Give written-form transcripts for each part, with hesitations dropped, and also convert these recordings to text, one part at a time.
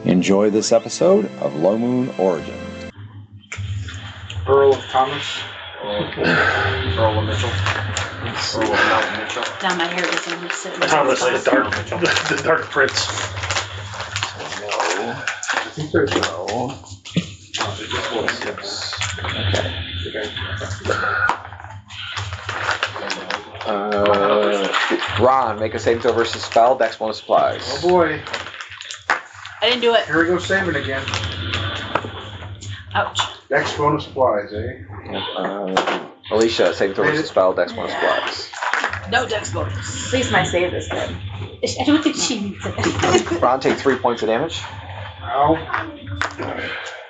Enjoy this episode of Low Moon Origins. Earl of Thomas. Earl of Mitchell. Earl of Mountain Mitchell. Now my hair doesn't look so Thomas, the dark prince. No. I think there's No. Ron, make a saving throw versus spell. Dex bonus applies. Oh boy. I didn't do it. Here we go saving again. Ouch. Dex bonus applies, eh? Alicia, saving throw versus spell. Dex bonus applies. No dex bonus. At least my save is good. I don't think she needs it. Ron, take 3 points of damage. Ow.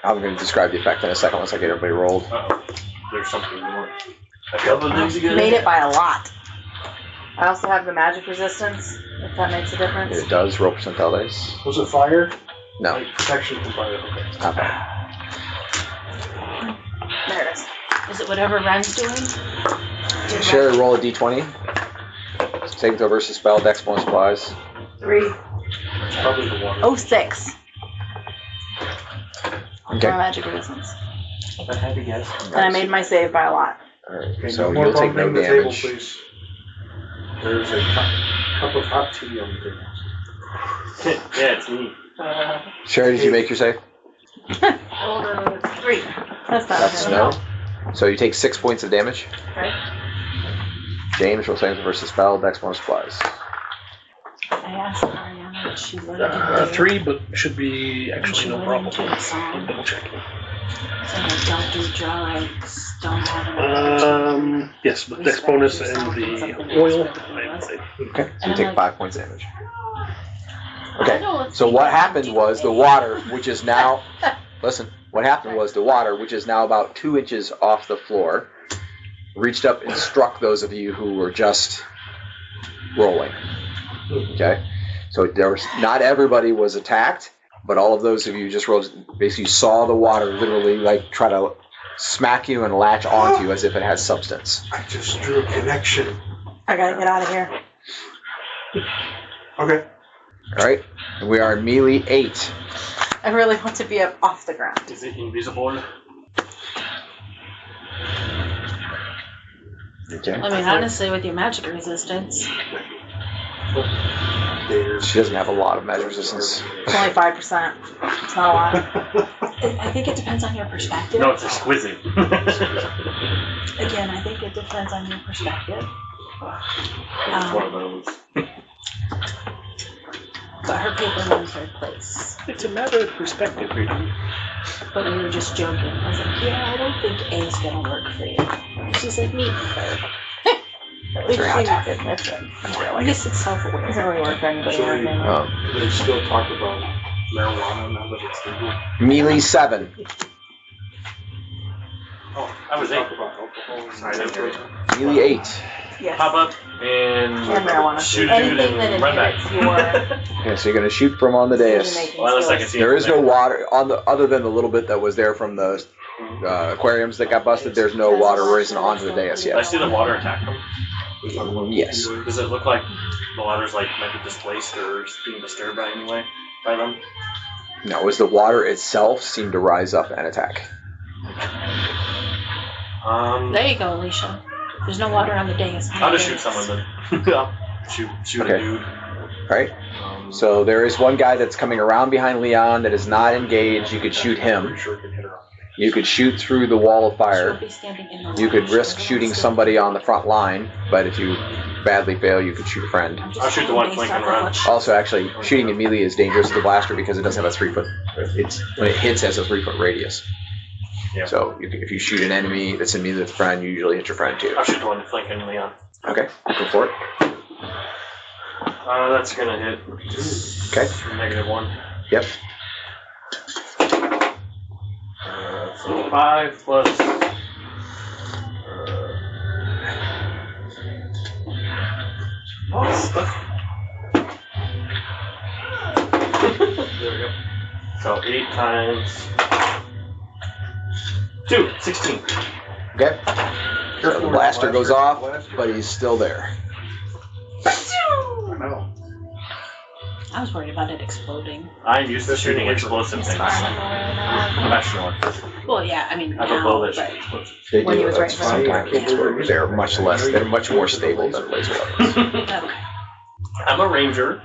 I'm going to describe the effect in a second once I get everybody rolled. Uh-oh. There's something more. Made it by a lot. I also have the magic resistance, if that makes a difference. It does. Roll percentile dice. Was it fire? No. Like protection from fire. Okay. It's not bad. There it is. Is it whatever Ren's doing? Sherry, roll a d20. Saving throw versus spell. Dex bonus applies. 3. It's probably the water. Oh, 6. Okay. For my magic resistance. I had to guess. And I made my save by a lot. Alright, Okay, so more you'll take no bumping the table, damage. please. There's a cup of hot tea on the table. Yeah, it's me. Sherry, did you make your save? I rolled a 3. That's not That's good. no. So you take 6 points of damage. Okay. James, roll saving throw versus spell. Dex bonus applies. I asked Ariana if she let it do 3, but should be actually no problem. into a song. Double check. So I don't do drugs, don't have Yes, but dex bonus and the oil. Okay, so you take 5 points of damage. Okay, so what happened was the water, which is now, listen, what happened was the water, which is now about 2 inches off the floor, reached up and struck those of you who were just rolling. Okay, so there was, not everybody was attacked, but all of those of you just rolled, basically saw the water literally like try to smack you and latch onto you as if it has substance. I just drew a connection. I gotta get out of here. Okay. All right, and we are in melee 8. I really want to be up off the ground. Is it invisible? Okay. I mean, honestly, with your magic resistance. She doesn't have a lot of magic resistance. It's only 5%. It's not a lot. I think it depends on your perspective. No, it's exquisite. Again, I think it depends on your perspective. It's one of those. But her paper knows her place. It's a matter of perspective, really. But we were just joking. I was like, yeah, I don't think A is going to work for you. And she's like, me either. At least Right. she admits it. I guess it's self-aware. It doesn't really work for anybody. So in our family. they still talk about marijuana now that it's legal. Melee 7. Oh, I was talking about alcohol. Melee 8. Yes. Pop up And and marijuana. shoot a dude Anything that and run back. inhibits your Okay, so you're going to shoot from on the dais. decision-making Well, unless I can skills. see There it is from no there. water on the other than the little bit that was there from the aquariums that got busted. There's no water risen onto the dais Did I yet. see the water attack them? Yes. Does it look like the water's like might be displaced or being disturbed by anyway by them? No, it was the water itself seemed to rise up and attack. There you go, Alicia. There's no water on the dais. I'll just shoot someone then. I'll shoot Okay. a dude. Right? So there is one guy that's coming around behind Leon that is not engaged. You could shoot him. Pretty sure it can hit her. You could shoot through the wall of She'll fire. be standing in the You could water. risk shooting somebody on the front line, but if you badly fail, you could shoot a friend. I'm just I'll shoot the saying one based flanking off of around. what she- Also, actually, shooting in melee is dangerous with the blaster because it doesn't have a 3-foot. It's when it hits, it has a 3-foot radius. Yeah. So if you shoot an enemy that's in melee with a friend, you usually hit your friend too. I'll shoot the one flanking Leon. Okay, go for it. That's gonna hit. Okay. -1. Yep. So 5 plus. There we go. So 8 times 2, 16. Okay. The blaster goes off, but he's still there. I know. I was worried about it exploding. I'm used to shooting explosive things. Professional. Well, yeah, I mean, I have a now, bow that but shoots explosives. They When he do was right in front of you. sometimes explode. They're much less. They're much more stable than laser weapons. okay. I'm a ranger.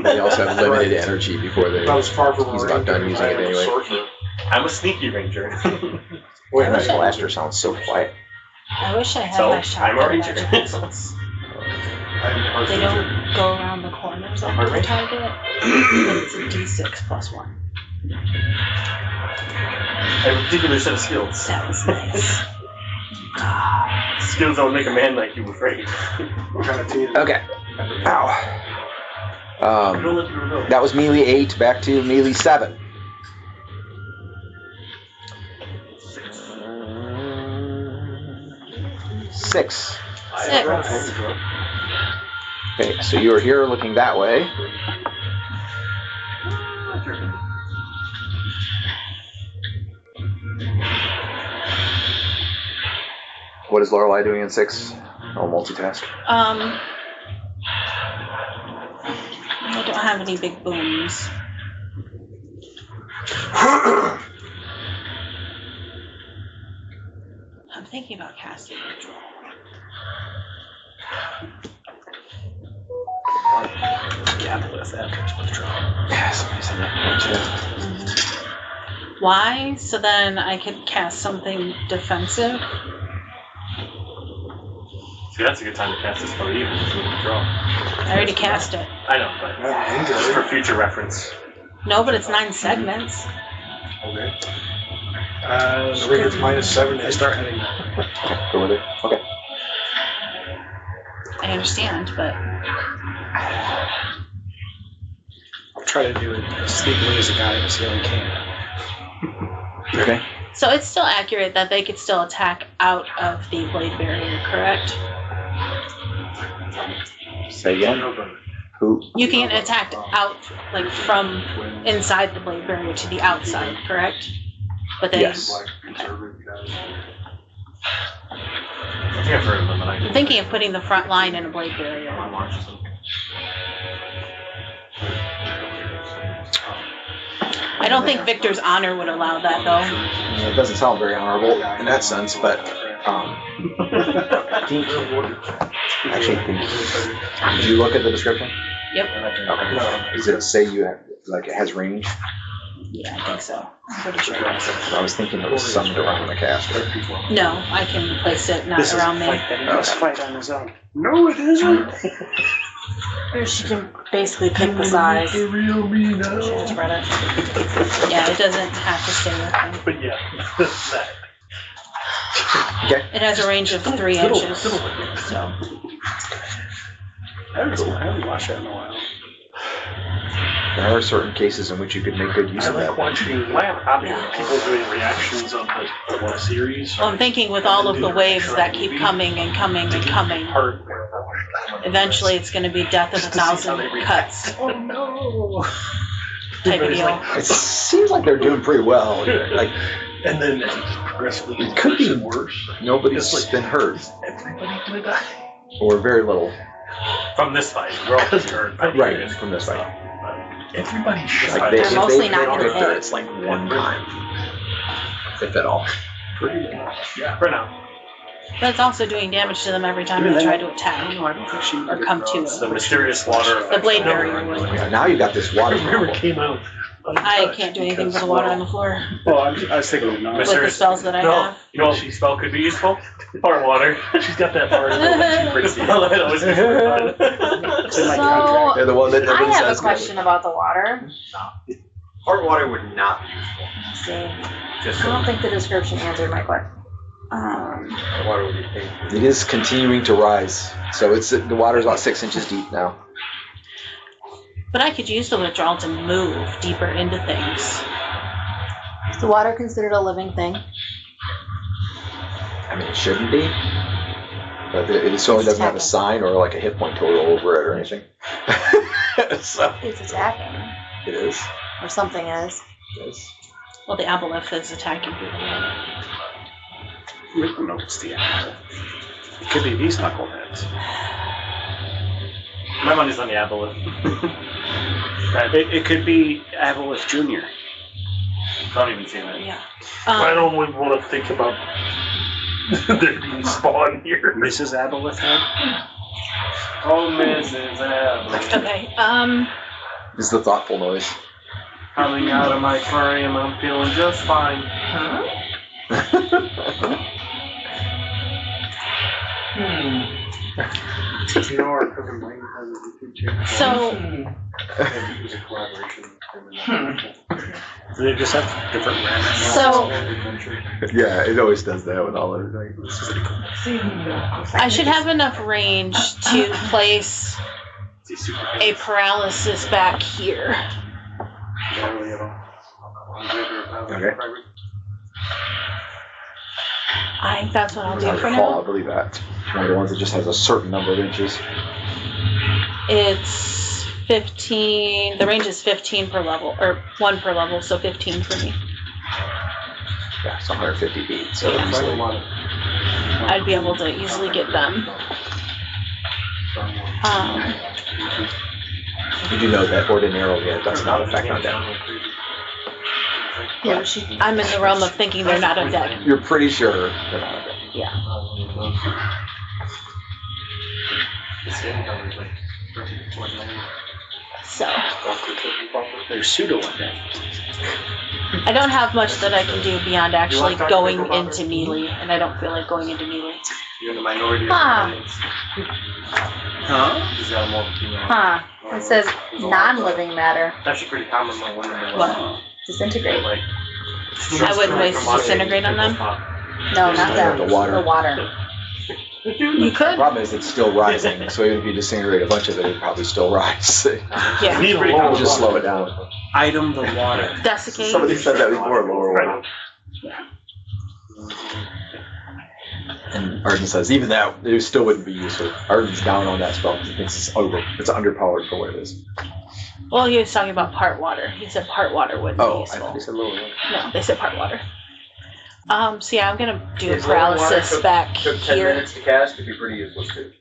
They also have limited energy before they. That was far from He's about done using it anyway. I'm a sneaky ranger. Wait, that blaster sounds so quiet. I wish I had So, my I'm a shotgun ranger. magic missiles. They don't go around the corners of the target. And it's a D6 plus 1. I have a particular set of skills. That was nice. Skills that would make a man like you afraid. What kind of team? Okay. Ow. Don't let people know. That was melee 8. Back to melee 7. Six. 6. Okay, so you are here looking that way. What is Lorelei doing in 6? I'll multitask. I don't have any big booms. I'm thinking about casting control. The aboleth enters withdrawal. Yeah, somebody said that. Why? So then I could cast something defensive. See, that's a good time to cast this spell even if you withdraw. I already cast it. I know, but just for future reference. No, but it's 9 segments. Okay. I think it's -7. I start heading that way. Go with it. Okay. I understand, but I'll try to do it as sneakily as a guy in a ceiling can. Okay. so it's still accurate that they could still attack out of the blade barrier, correct? Say again. Who? You can attack out, like from inside the blade barrier to the outside, correct? But then Yes. I think I've heard of them, but I'm thinking of putting the front line in a blade barrier. I don't think Victor's honor would allow that, though. It doesn't sound very honorable in that sense, but I think, did you look at the description? Yep. Okay. Does it say you have, like, it has range? Yeah, I think so. I'm pretty sure it does. I was thinking it was summed around the caster. No, I can place it not around me. Let's fight on his own. No, it isn't. Or she can basically pick the size. The real me now. She can spread it. Yeah, it doesn't have to stay with me. But yeah, that. Okay. It has a range of 3 inches. So I haven't watched that in a while. There are certain cases in which you could make good use I of like that. watching people doing reactions on the one series. well, I'm thinking with all of the waves that keep coming and coming and coming, Hard. eventually it's going to be death of 1,000 cuts Oh no! type of deal. It seems like they're doing pretty well. Like, And then it progressively it could be worse. nobody's It's like- been hurt, Everybody's gonna die. or very little. From this fight, we're all concerned. Right, from this fight. Everybody's Like shot. they, They're if mostly they not pick gonna Victor, hit. it's like one time, if at all. Pretty much. Yeah. For now. But it's also doing damage to them every time Even they then- try to attack No, I don't think she or come to It's the them. mysterious water. The blade barrier would. Yeah, now you got this water River problem. came out. I can't do anything with the water on the floor Well, I was thinking of not. with the Mysterious- spells that I No, have. you know what spell could be useful? Fart water. She's got that far. She brings the Spell that always makes me fun. It's in my So- contract. They're the one that I nobody have a says. question about the water. Hard water would not be useful. See, Just I don't think the description answered my question. hard water would be painful. It is continuing to rise, so it's the water's about 6 inches deep now. But I could use the withdrawal to move deeper into things. Is the water considered a living thing? I mean, it shouldn't be, but it certainly doesn't have a sign or like a hit point total over it or anything. So It's attacking, it is. or something is. It is. Well, the aboleth is attacking people. No, it's the apple. It could be these knuckleheads. My money's on the aboleth. It could be Aboleth Jr. Don't even see that. Yeah. I don't even want to think about there being spawn here. Mrs. Aboleth Head? Oh, Mrs. Aboleth. Okay. This is the thoughtful noise. Coming out of my aquarium, I'm feeling just fine. You know, our cousin Wayne has a YouTube channel. So And it was a collaboration. Do they just have different random So- Adventure. Yeah, it always does that with all of it. I should have enough range to place a paralysis back here. Okay. I think that's what I'll do It's for hard to fall, I now. believe that. One of the ones that just has a certain number of inches. It's 15. The range is 15 per level, or 1 per level, so 15 for me. Yeah, it's 150 feet, so easily. I'd be able to easily get them. You do know that ordinarily it does not affect undead. Yeah, I'm in the realm of thinking they're not undead. You're pretty sure they're not undead. Yeah. So They're pseudo undead. I don't have much that I can do beyond actually going into melee, and I don't feel like going into melee. You're in the minority of Huh. Huh? He's got more female. Huh. It says non-living matter. It's actually pretty common among women. What? Disintegrate. Like, I wouldn't waste disintegrate on them. No, not that. The water. The water. You The could. problem is it's still rising, so even if you disintegrate a bunch of it, it'd probably still rise. Yeah. Need a Pretty lower common. Just slow water. it down. Item the water. Desiccate. Somebody said that before, lower water. And Arden says even that it still wouldn't be useful. Arden's down on that spell. He thinks it's underpowered for what it is. Well, he was talking about part water. He said part water wouldn't be Oh, I useful. thought he said lower water. No, they said part water. So yeah, I'm gonna do a If lower water paralysis back Took 10 here. minutes to cast, it'd be pretty useless too.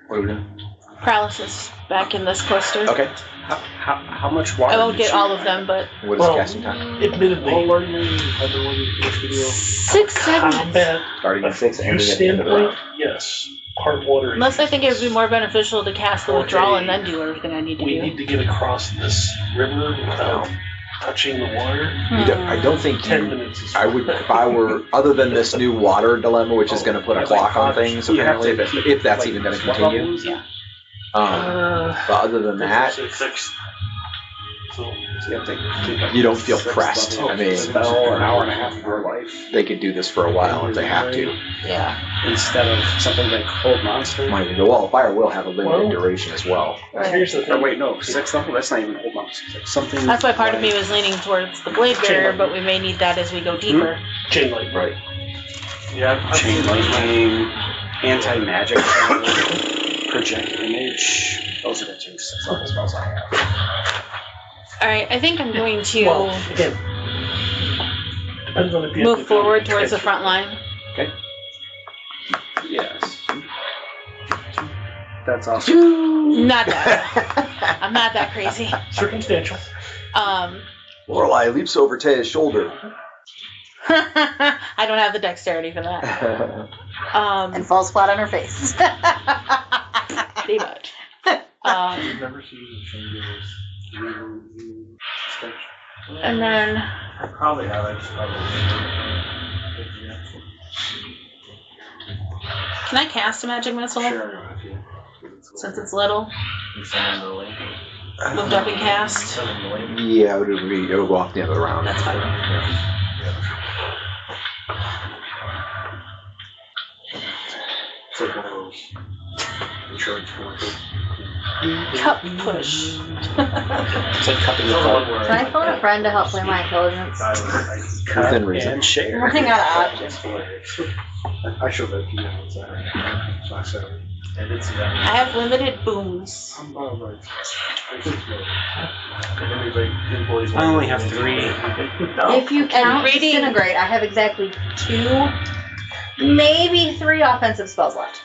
What are we doing? Paralysis back in this cluster. Okay. How much water? I won't did get you- all of them, but What is Well, casting time? Admittedly, everyone in this video. 6 seconds. Combat Starting at 6 and use ending at the end of the standpoint, round. yes. Part water. Unless I think it would be more beneficial to cast the Okay. withdrawal and then do everything I need to We do. need to get across this river without touching the water. I don't think 10 you. minutes is I would, if I were, other than this new water dilemma, which is going to put a clock on things, You have apparently, to- if that's even going to continue. Yeah. But other than that, Six. So, you don't feel pressed. I mean, Spell an hour and a half of your life they could do this for a while if they have to. Yeah. instead of something like Cold Monster. Mind you, the wall of fire will have a limited Well- duration as well. here's the Or thing. wait, no, 6th level? That's not even Cold Monster. That's something. That's why part of me was leaning towards the blade barrier, but we may need that as we go deeper. Chain lightning. Right. Yeah, I've Chain seen lightning, anti-magic, project image. Those are the 2 6th level spells I have. Alright, I think I'm going to Well, again, depends on if you have move to forward towards the transfer. front line. Yes. That's awesome. Not that. I'm not that crazy. Circumstantial. Lorelei leaps over Taya's shoulder. I don't have the dexterity for that. And falls flat on her face. Pretty much. I've never seen the fingers. And then I probably have. I just probably. can I cast a magic missile since it's little? Moved up and cast. Yeah, it'll go off the end of the round. That's fine. It's like one of those insurance commercials. Cup push. It's like cupping the cup. Can I phone a friend to help play my intelligence? Within reason. And share. I'm running out of options. I showed that to you on Saturday. Last Saturday. I did see that. I have limited booms. I'm all right. I think so. I only have 3. If you count reading- disintegrate, I have exactly 2, maybe 3 offensive spells left.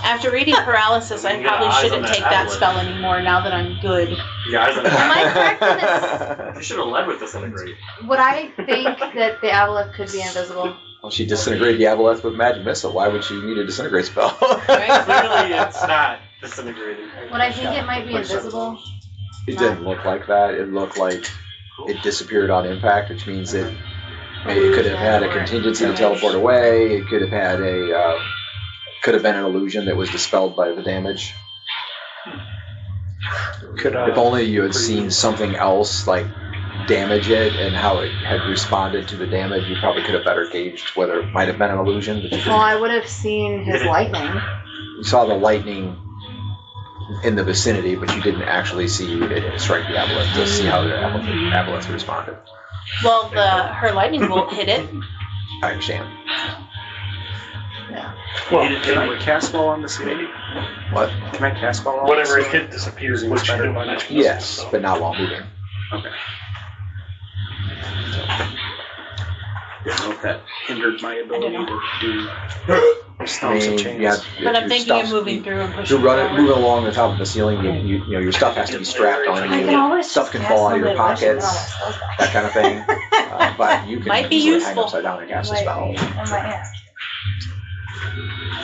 After reading paralysis, I You got probably eyes on shouldn't that take that aboleth. spell anymore now that I'm good. You guys, Am I correct in this? you should have led with disintegrate. Would I think that the aboleth could be invisible? Well, she disintegrated the aboleth with magic missile. Why would she need a disintegrate spell? Clearly, it's not disintegrating. Would I think it might be invisible? It didn't look like that. It looked like it disappeared on impact, which means it could have had a contingency to teleport away. It could have had could have been an illusion that was dispelled by the damage. If only you had seen something else like damage it and how it had responded to the damage, you probably could have better gauged whether it might have been an illusion. But you Well, I would have seen his lightning. You saw the lightning in the vicinity, but you didn't actually see it strike the aboleth to see how the aboleth responded. Well, her lightning bolt hit it. I understand. Well, can I cast spell on this lady? What? Can I cast spell on Whatever this? it hit disappears. What you do by magic missile, Yes, so. but not while moving. Okay. Didn't know if that hindered my ability to do stumps and chains. But I'm thinking of moving through and pushing You're forward. moving along the top of the ceiling. You know your stuff has to be strapped on I can you. always Stuff just can cast fall out of somebody your with magic pockets, and all my spells back. that kind of thing. But you can Might be easily hang useful. upside down and cast a spell. I might have.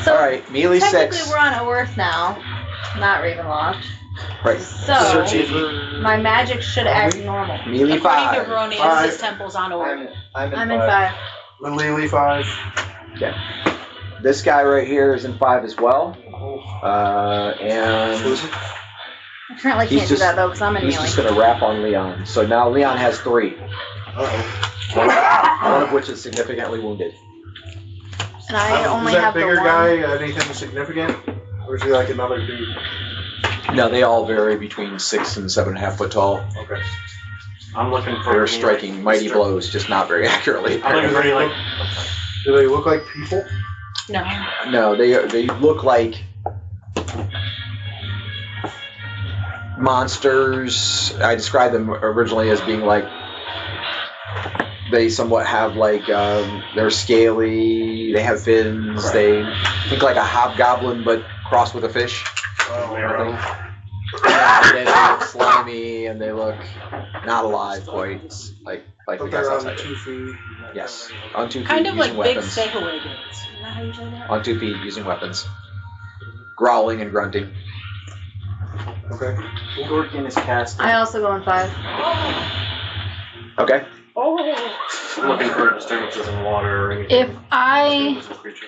So, All right, melee technically 6. we're on Earth now, not Ravenloft. Right. So, Searching for... my magic should act normal. Melee According 5. to Veronius, Five. his temple's on order. I'm in 5. Lily 5. Okay. This guy right here is in 5 as well. And I currently He's can't do just- that though because I'm in he's melee. just going to wrap on Leon. So now Leon has 3. One of which is significantly wounded. And I only Is that have the bigger one. guy anything significant? Or is he like another dude? No, they all vary between 6 and 7.5 foot tall. Okay. I'm looking for. They're striking mighty blows, just not very accurately. I'm looking for any, like. Do they look like people? No. No, they look like monsters. I described them originally as being like they somewhat have like they're scaly. They have fins. They think like a hobgoblin but crossed with a fish. And they look slimy and they look not alive quite like the But guys they're on outside. 2 feet. Yes, on 2 feet Kind of like using big weapons. stay-away games. Isn't that how you say that? On 2 feet using weapons, growling and grunting. Okay. Orgin is cast. I also go in 5. Okay. I'm looking for disturbances in water or anything. If I Disturbances in creature.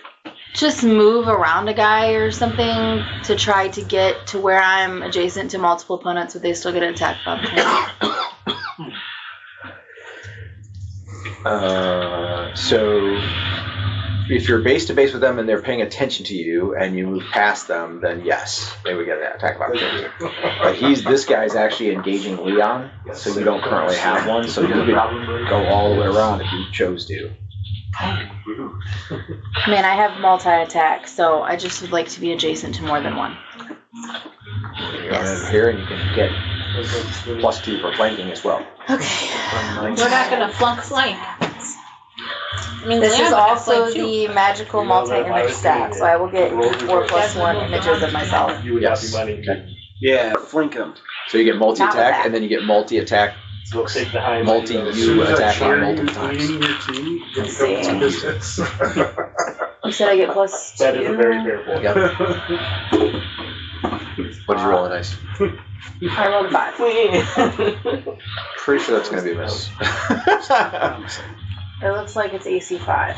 just move around a guy or something to try to get to where I'm adjacent to multiple opponents, would they still get an attack of opportunity? So if you're base to base with them and they're paying attention to you and you move past them, then yes, they would get an attack of opportunity. But this guy's actually engaging Leon, so you don't currently have one, so you could go all the way around if you chose to. Man, I have multi-attack, so I just would like to be adjacent to more than one. You go in here and you can get +2 for flanking as well. Okay. We're not going to flunk flank. I mean, This Leon is would have also flank, too. the magical multi-image staff, so I will get 4+1 images of myself. You would Yes. not be money. Yeah, flank him. So you get Not with multi-attack that. and then you get multi-attack, So take the high multi-you attack on multiple Leading times. your team. Let's It becomes see. business. You said I get +2? That is a very fair point. Yep. What did you roll a dice? I rolled a 5. Pretty sure that's going to be a miss. It looks like it's AC 5.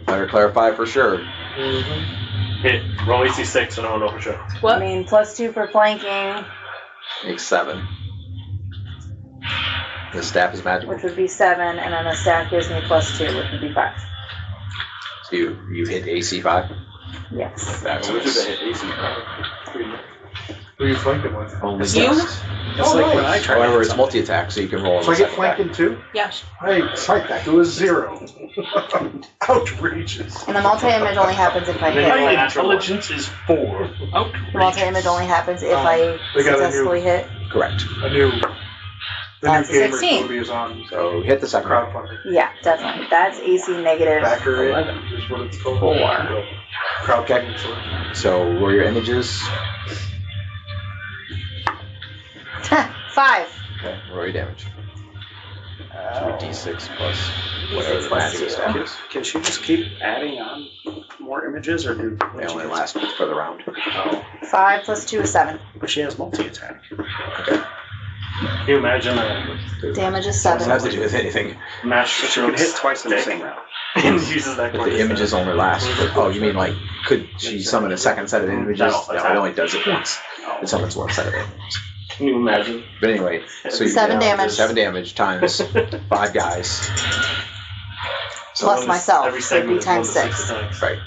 Better clarify for sure. Hit. Roll AC6 and I don't know for sure. I What? mean, +2 for flanking, Makes 7. The staff is magical. which would be 7, and then the staff gives me +2, which would be 5. So you hit AC 5? Yes. That's a Which is a miss. hit AC. Who are you flanking with? Only You? just. It's like when I try to However, hit it's something. multi-attack, so you can roll So I a get second die. flanking too? Yes. Hey, fight that. It was 0. Outrageous. And the multi-image only happens if I Maybe hit. only- My intelligence is 4. Oh. The multi-image only happens if I They got a new- successfully hit. Correct. A new The That's a new gamers 16. movie is on So hit the second round. crowdfunding. Yeah, definitely. That's AC negative. Backer 11. is what it's called. 4. Crowdfunding. So So what are your images? 5. Okay, roll your damage. 2d6 plus whatever D6 the plus magic 2. stuff is. Can she just keep adding on more images, or do They only last for the round. Oh, 5 plus 2 is 7. but she has multi-attack. Can you imagine a Damage is Doesn't 7. have to do with anything. master She can strokes hit twice in the same round. and uses that But card the as images only last. Oh, you mean like, could she summon a second set of images? No, it only does it once. It summons one set of images. Can you imagine? But anyway, so you 7 damage. 7 damage times 5 guys. So Plus myself, Every so it'd be segment is 1 to times 6 attacks. right.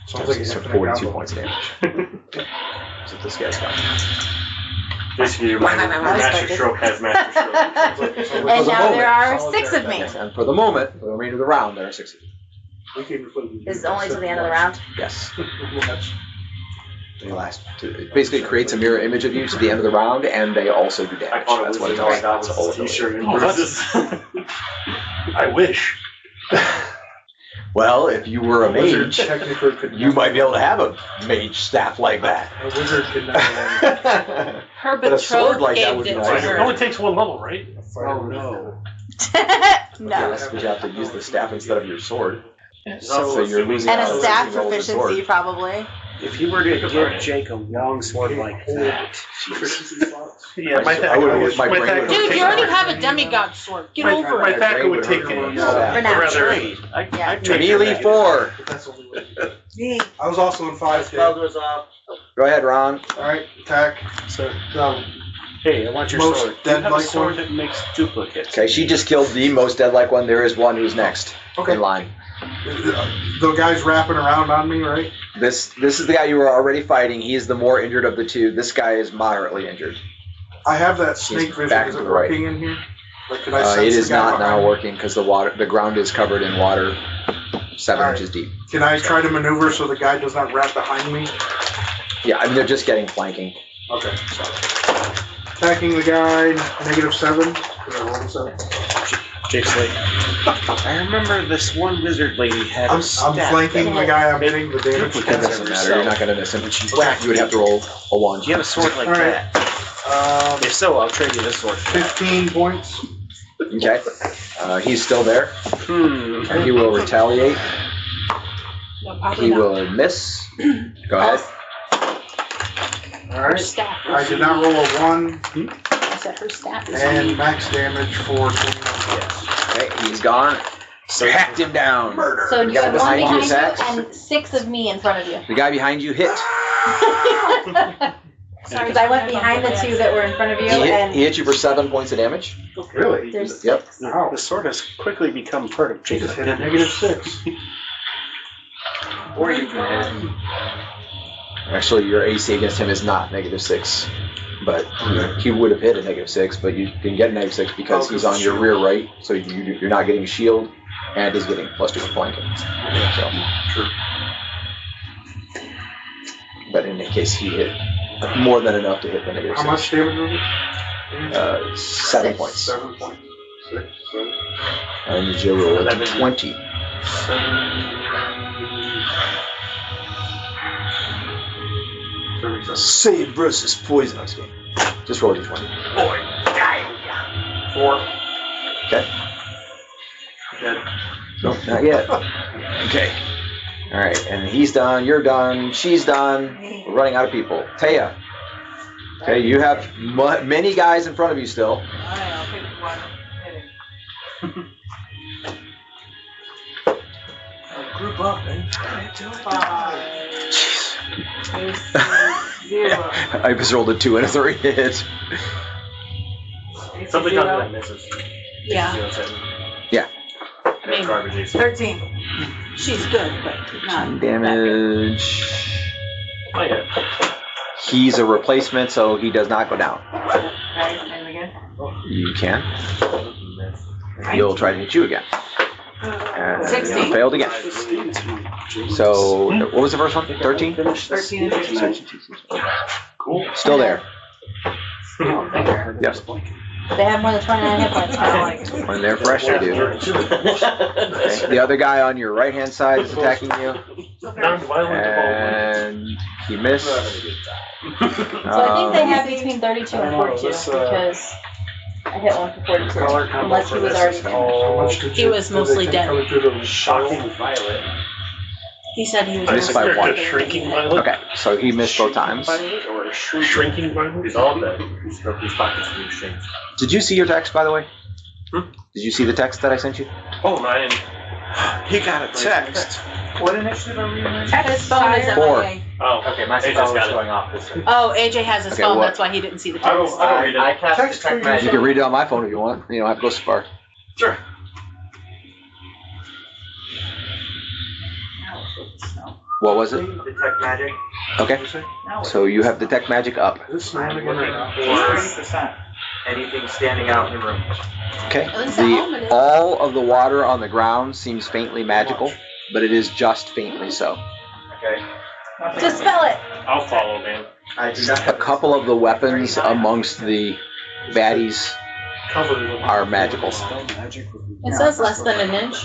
sounds like So it's 42 points of damage. That's what this guy's got. Basically, your master stroke has master stroke. And now there are 6 of me. Yes, and for the moment, for the remainder of the round, there are 6 of you. We came to play the Is it only till the end of the round? Yes. They last. It basically creates a mirror image of you to the end of the round, and they also do I damage. thought it That's was what it all I does. got That's the whole was a ability. t-shirt and bruises. I wish. Well, if you were a wizard mage, technically could you might be able to have a mage staff like that. A wizard could never Her But a sword betrothed like that gave would it be to nice. It her. only takes 1 level, right? Oh no. No. Yes, but you have to use the staff instead of your sword. So So you're losing And out a on staff 13 rolls of sword. proficiency, probably. If you were to give Jake a long sword like that, Yeah, my I would wish my brain would Dude, take you already that. have a demigod sword. Get over My it. backer would take brain a would hurt For now. rather. Yeah. I'd take Melee it. 4. That's the only way to do it. I was also in 5. Go ahead, Ron. Alright, attack. so Hey, I want your Most sword. You have a dead-like sword one? that makes duplicates. Okay, she just killed the most dead-like one. There is one who's next Okay. in line. The guy's wrapping around on me, right? This is the guy you were already fighting. He is the more injured of the two. This guy is moderately injured. I have that snake vision. back Is to it the right. working in here? Like, could I sense It the is guy not now behind me? working because the ground is covered in water 7 Alright. inches deep. Can I try to maneuver so the guy does not wrap behind me? Yeah, I mean they're just getting flanking. Okay. Attacking the guy, -7. Did I roll a 7? Jake's like, I remember this one wizard lady had I'm a staff. flanking the guy I'm hitting the damage. It doesn't matter. You're not going to miss him. You would have to roll a 1. You have a sword like Alright. that. If so, I'll trade you this sword. 15 points. Okay. He's still there. He will retaliate. No, probably He not. will miss. Go ahead. Her Alright. staff. I did not roll a 1, I said her staff is and max damage for 21. Okay, he's gone. So Hacked him down. So The you guy have 1 behind you behind you attacks. and 6 of me in front of you. The guy behind you hit. Sorry, Because I went behind the 2 that were in front of you, He and hit you for 7 points of damage. Really? there's Yep. 6. the sword has quickly become part of He Jake's just hit a identity. -6. Or you can add Actually, your AC against him is not -6, but he would have hit a -6. But you can get a -6 because he's on your rear right, so you're not getting a shield, and he's getting +2 for flanking. So, True. but in any case, he hit more than enough to hit the -6. How much damage was it? 7 6. points. 7 points. 6, 7. And you roll a 20. 37. Save versus poison. I'm just kidding. Just roll a d20. 4. Okay. Dead. No, not yet. Okay. All right, and he's done. You're done. She's done. We're running out of people. Taya. Okay, you have many guys in front of you still. I'll pick one. Group up, man. 0. I just rolled a 2 and a 3 hit. Something comes that misses. Yeah. Yeah. That's garbage AC. 13. She's good, but not Damage. Oh, yeah. He's a replacement, so he does not go down. right. And again. You can. He'll try to hit you again. And 16. Failed again. So, what was the first one? 13? 13 and 15. Cool. Still there. Oh, there. Yes. They have more than 29 hit points. When they're fresh, they do. Okay. The other guy on your right-hand side is attacking you. And he missed. So I think they have between 32 and 42 because I hit one for 42. Unless he was already damaged. He was mostly dead. Shocking violet. He said he was Missed by mostly one. dead. Shrinking violet? Okay, so he missed both times. Or Shrinking violet? He's all dead. His pockets are exchanged. Did you see your text, by the way? Hmm? Did you see the text that I sent you? Oh, no, I didn't. He got a text. What initiative are we in? His phone is Four. MIA. Oh, Okay, my AJ's spell got is it. going off this way. Oh, AJ has his Okay, phone, what? that's why he didn't see the I text. don't read it. I cast Text detect for you. magic. You can read it on my phone if you want. You don't have to go so far. Sure. What was it? Detect magic. Okay, so you have detect magic up. Is it snowing I'm again right looking now? for 30%. Anything standing out in the room. Okay. At least at home it is. All of the water on the ground seems faintly magical, but it is just faintly so. Okay. Just spell it. I'll follow, man. I do not A have couple of the weapons amongst the baddies are magical. It says less than an inch.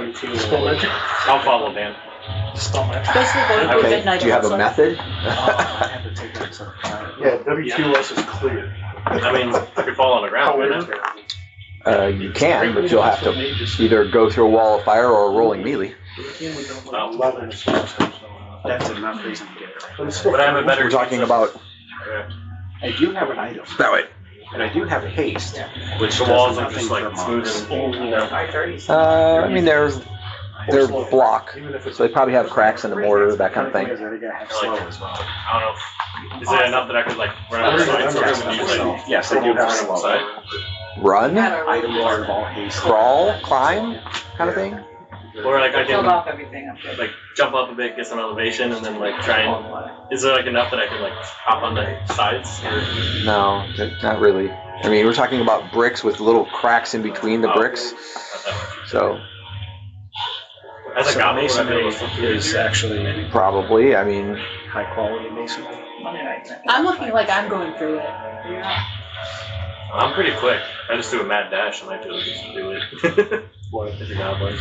I'll follow, man. Spell magic. Basically going through Okay, midnight do you have a also. method? Yeah, W2S is clear. I mean, I could fall on the ground right now. You can, but you'll have to either go through a wall of fire or a rolling melee. That's enough reason to get it right. But I have a better. We're talking about I do have an item, that way. and I do have haste, which The does walls are nothing just for like smooth monks. and, you know. my 30. I mean, they're block, so they probably have cracks in the mortar, that kind of thing. I think I have slow as well. I don't know. Is it enough that I could like run out the sides or can you like Yes, I do have slow. side? Run, Item fireball haste. crawl, climb, kind of thing. Or like I Killed can off everything up there. like jump up a bit, get some elevation, and then like try and. Is there like enough that I can like hop on the sides? Or... No, not really. I mean, we're talking about bricks with little cracks in between the bricks. So As a goblin, masonry is actually probably, I mean, high quality masonry. Monday night. I'm looking like I'm going through it. I'm pretty quick. I just do a mad dash and I feel like you should do it. What if a goblin?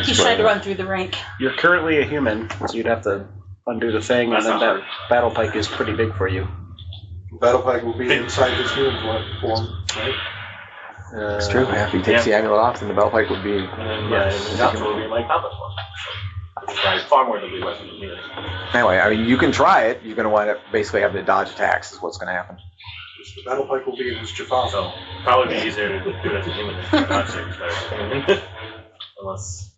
He's trying to run through the rank. You're currently a human, so you'd have to undo the thing, That's and then not that battle pike is pretty big for you. Battle pack will be inside this human form, right? it's true. After he takes the amulet off, then the belt pike would be. And then my nuts will be my combat one. Which is far more deadly weapon than me. Anyway, I mean, you can try it. You're going to wind up basically having to dodge attacks. Is what's going to happen. The battle pike will be in his Jaffa. So probably be easier to do it as a human than not to unless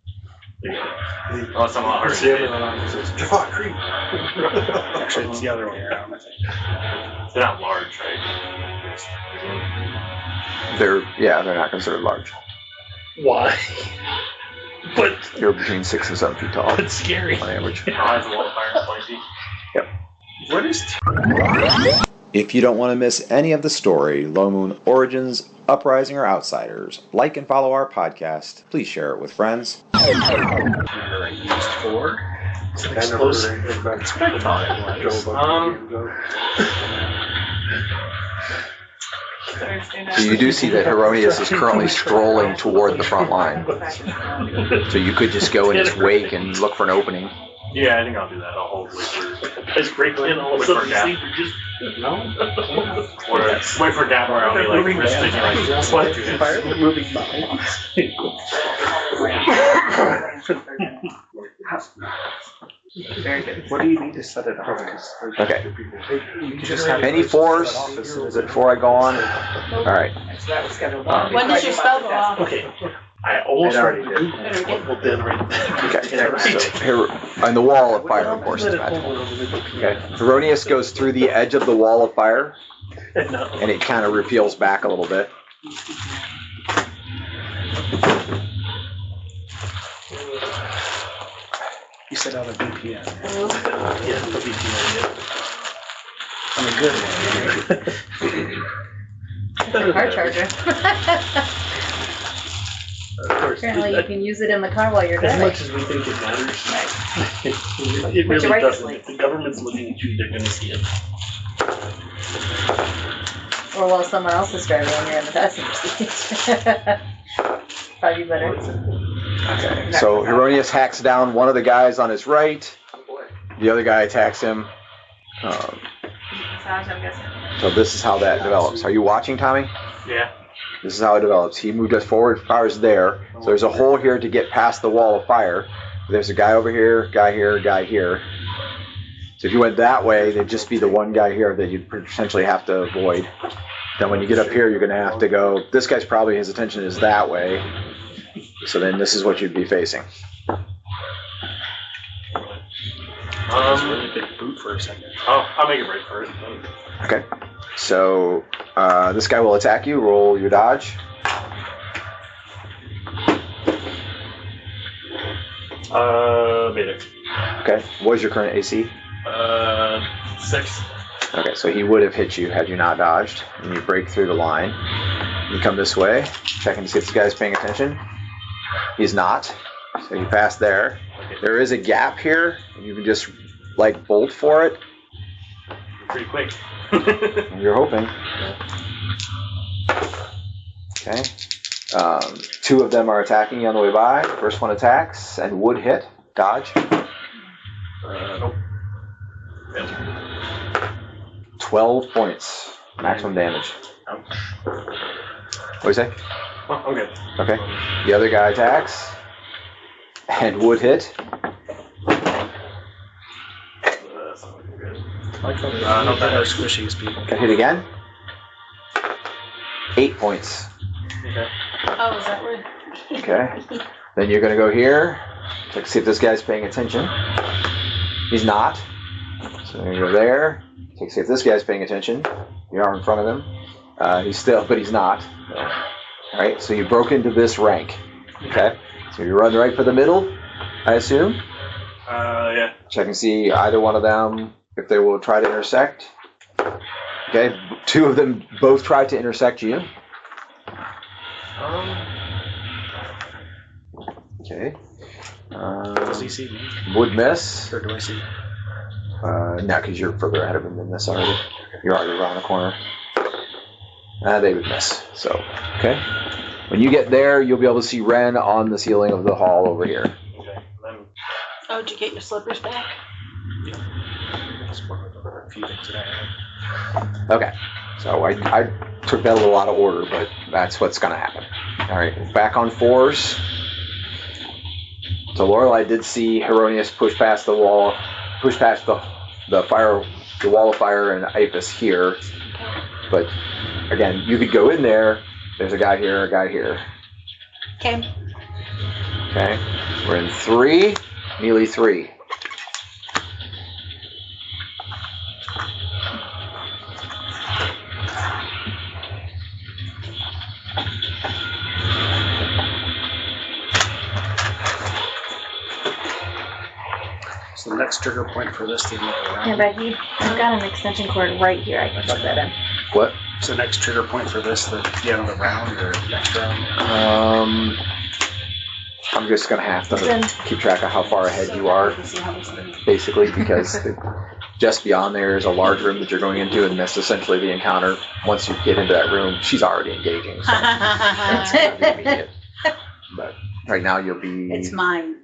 I'm a lot harder to hit. Jaffa creep. Actually, it's the other way around, I think. They're not large, right? They're not considered large. Why? But You're between 6 and 7 feet tall it's scary. on average. Eyes of wall of fire, 20 feet. What is If you don't want to miss any of the story, Low Moon Origins, Uprising, or Outsiders, like and follow our podcast. Please share it with friends. used for? It's an explosive. Thursday night. So you do see that Heronius is currently strolling toward the front line. So you could just go in his wake and look for an opening. Yeah, I think I'll do that. I'll hold wait for Just break in all of a Wait for sudden a gap. sleep or just or wait for a gap where I'll be like restricting like What? two hits. Fire the moving mines. Very good. What do you need to set it up? Okay. You just have Any fours? Is it before I go on? Alright. So that was scheduled. When does your spell go off? Okay. I almost It already started to do well then right Okay. So here, on the wall of fire, of course, is magical. Okay. Heronius goes through the edge of the wall of fire, and it kind of repeals back a little bit. You set out a BPM. Yeah, the On a good one. Car charger. Of course. Apparently you can use it in the car while you're As driving. much as we think it matters, it Which really right doesn't. way. If the government's looking at you, they're going to see it. Or while someone else is driving and you're in the passenger seat. Probably better. Okay, so Hieronymus hacks down one of the guys on his right. The other guy attacks him. So this is how that develops. Are you watching, Tommy? Yeah. This is how it develops. He moved us forward, fire's there. So there's a hole here to get past the wall of fire. There's a guy over here, guy here, guy here. So if you went that way, there'd just be the one guy here that you'd potentially have to avoid. Then when you get up here, you're going to have to go, this guy's probably, his attention is that way. So then this is what you'd be facing. Really big boot for a second. I'll make a break for it. Okay. So this guy will attack you. Roll your dodge. Beta. Okay. What is your current AC? 6. Okay, so he would have hit you had you not dodged. And you break through the line. You come this way, checking to see if this guy's paying attention. He's not. So you pass there. There is a gap here, and you can just like bolt for it. Pretty quick. You're hoping. Okay. 2 of them are attacking you on the way by. First one attacks and would hit. Dodge. Nope. 12 points. Maximum damage. What do you say? Oh, I'm good. Okay. The other guy attacks and would hit. That's not looking good. I like how they not that are squishy as people. Can hit again. 8 points. Okay. Oh, is that where? Okay. Then you're going to go here. Check to see if this guy's paying attention. He's not. So you're going to go there. Check to see if this guy's paying attention. You are in front of him. He's still, but he's not. All right. So you broke into this rank. Okay. So you run right for the middle, I assume. Yeah. Check and see either one of them if they will try to intersect. Okay. 2 of them both tried to intersect you. Okay. Does he see me? Would miss. Or do I see? No, because you're further ahead of him than this already. You're already around the corner. They would miss. So, okay. When you get there, you'll be able to see Ren on the ceiling of the hall over here. Okay. Then Oh, did you get your slippers back? That's one of the few things that I have. Okay. So I took that a little out of order, but that's what's going to happen. All right. Back on 4s. So Lorelei did see Hieronymus push past the wall, push past the fire, the wall of fire, and Ipus here. But again, you could go in there. There's a guy here, a guy here. Okay. Okay. We're in 3, melee 3. So the next trigger point for this thing Yeah, Becky, I've got an extension cord right here. I can plug that in. What? So the next trigger point for this, the end of the round or next round? I'm just going to have to keep track of how far ahead you are, basically, because just beyond there is a large room that you're going into, and that's essentially the encounter. Once you get into that room, she's already engaging, so that's going to be immediate. But right now you'll be It's mine.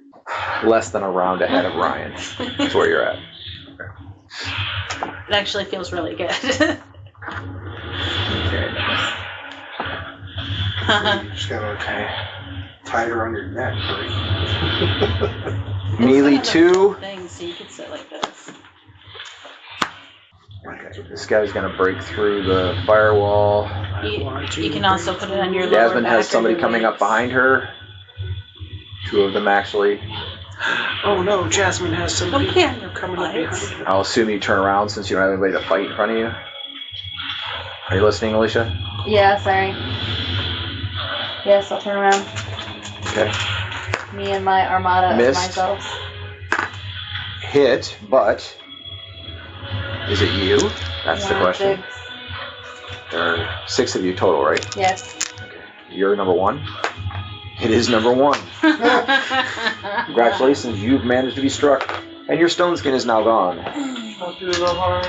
less than a round ahead of Ryan. That's where you're at. It actually feels really good. Okay. You just gotta tie it around your neck, right? Melee 2. Thing, so you could sit like this. Okay. This guy's going to break through the firewall. You can also put it on your lower Jasmine back has or somebody your coming up legs. behind her. 2 of them actually. Oh no, Jasmine has somebody Don't pan your coming up legs. behind. I'll assume you turn around since you don't have anybody to fight in front of you. Are you listening, Alicia? Yeah, sorry. Yes, I'll turn around. Okay. Me and my armada Missed. of myself. Hit, but is it you? That's the question. 6. There are 6 of you total, right? Yes. Okay. You're number 1. It is number 1. Congratulations, you've managed to be struck, and your stone skin is now gone. Don't do the hard.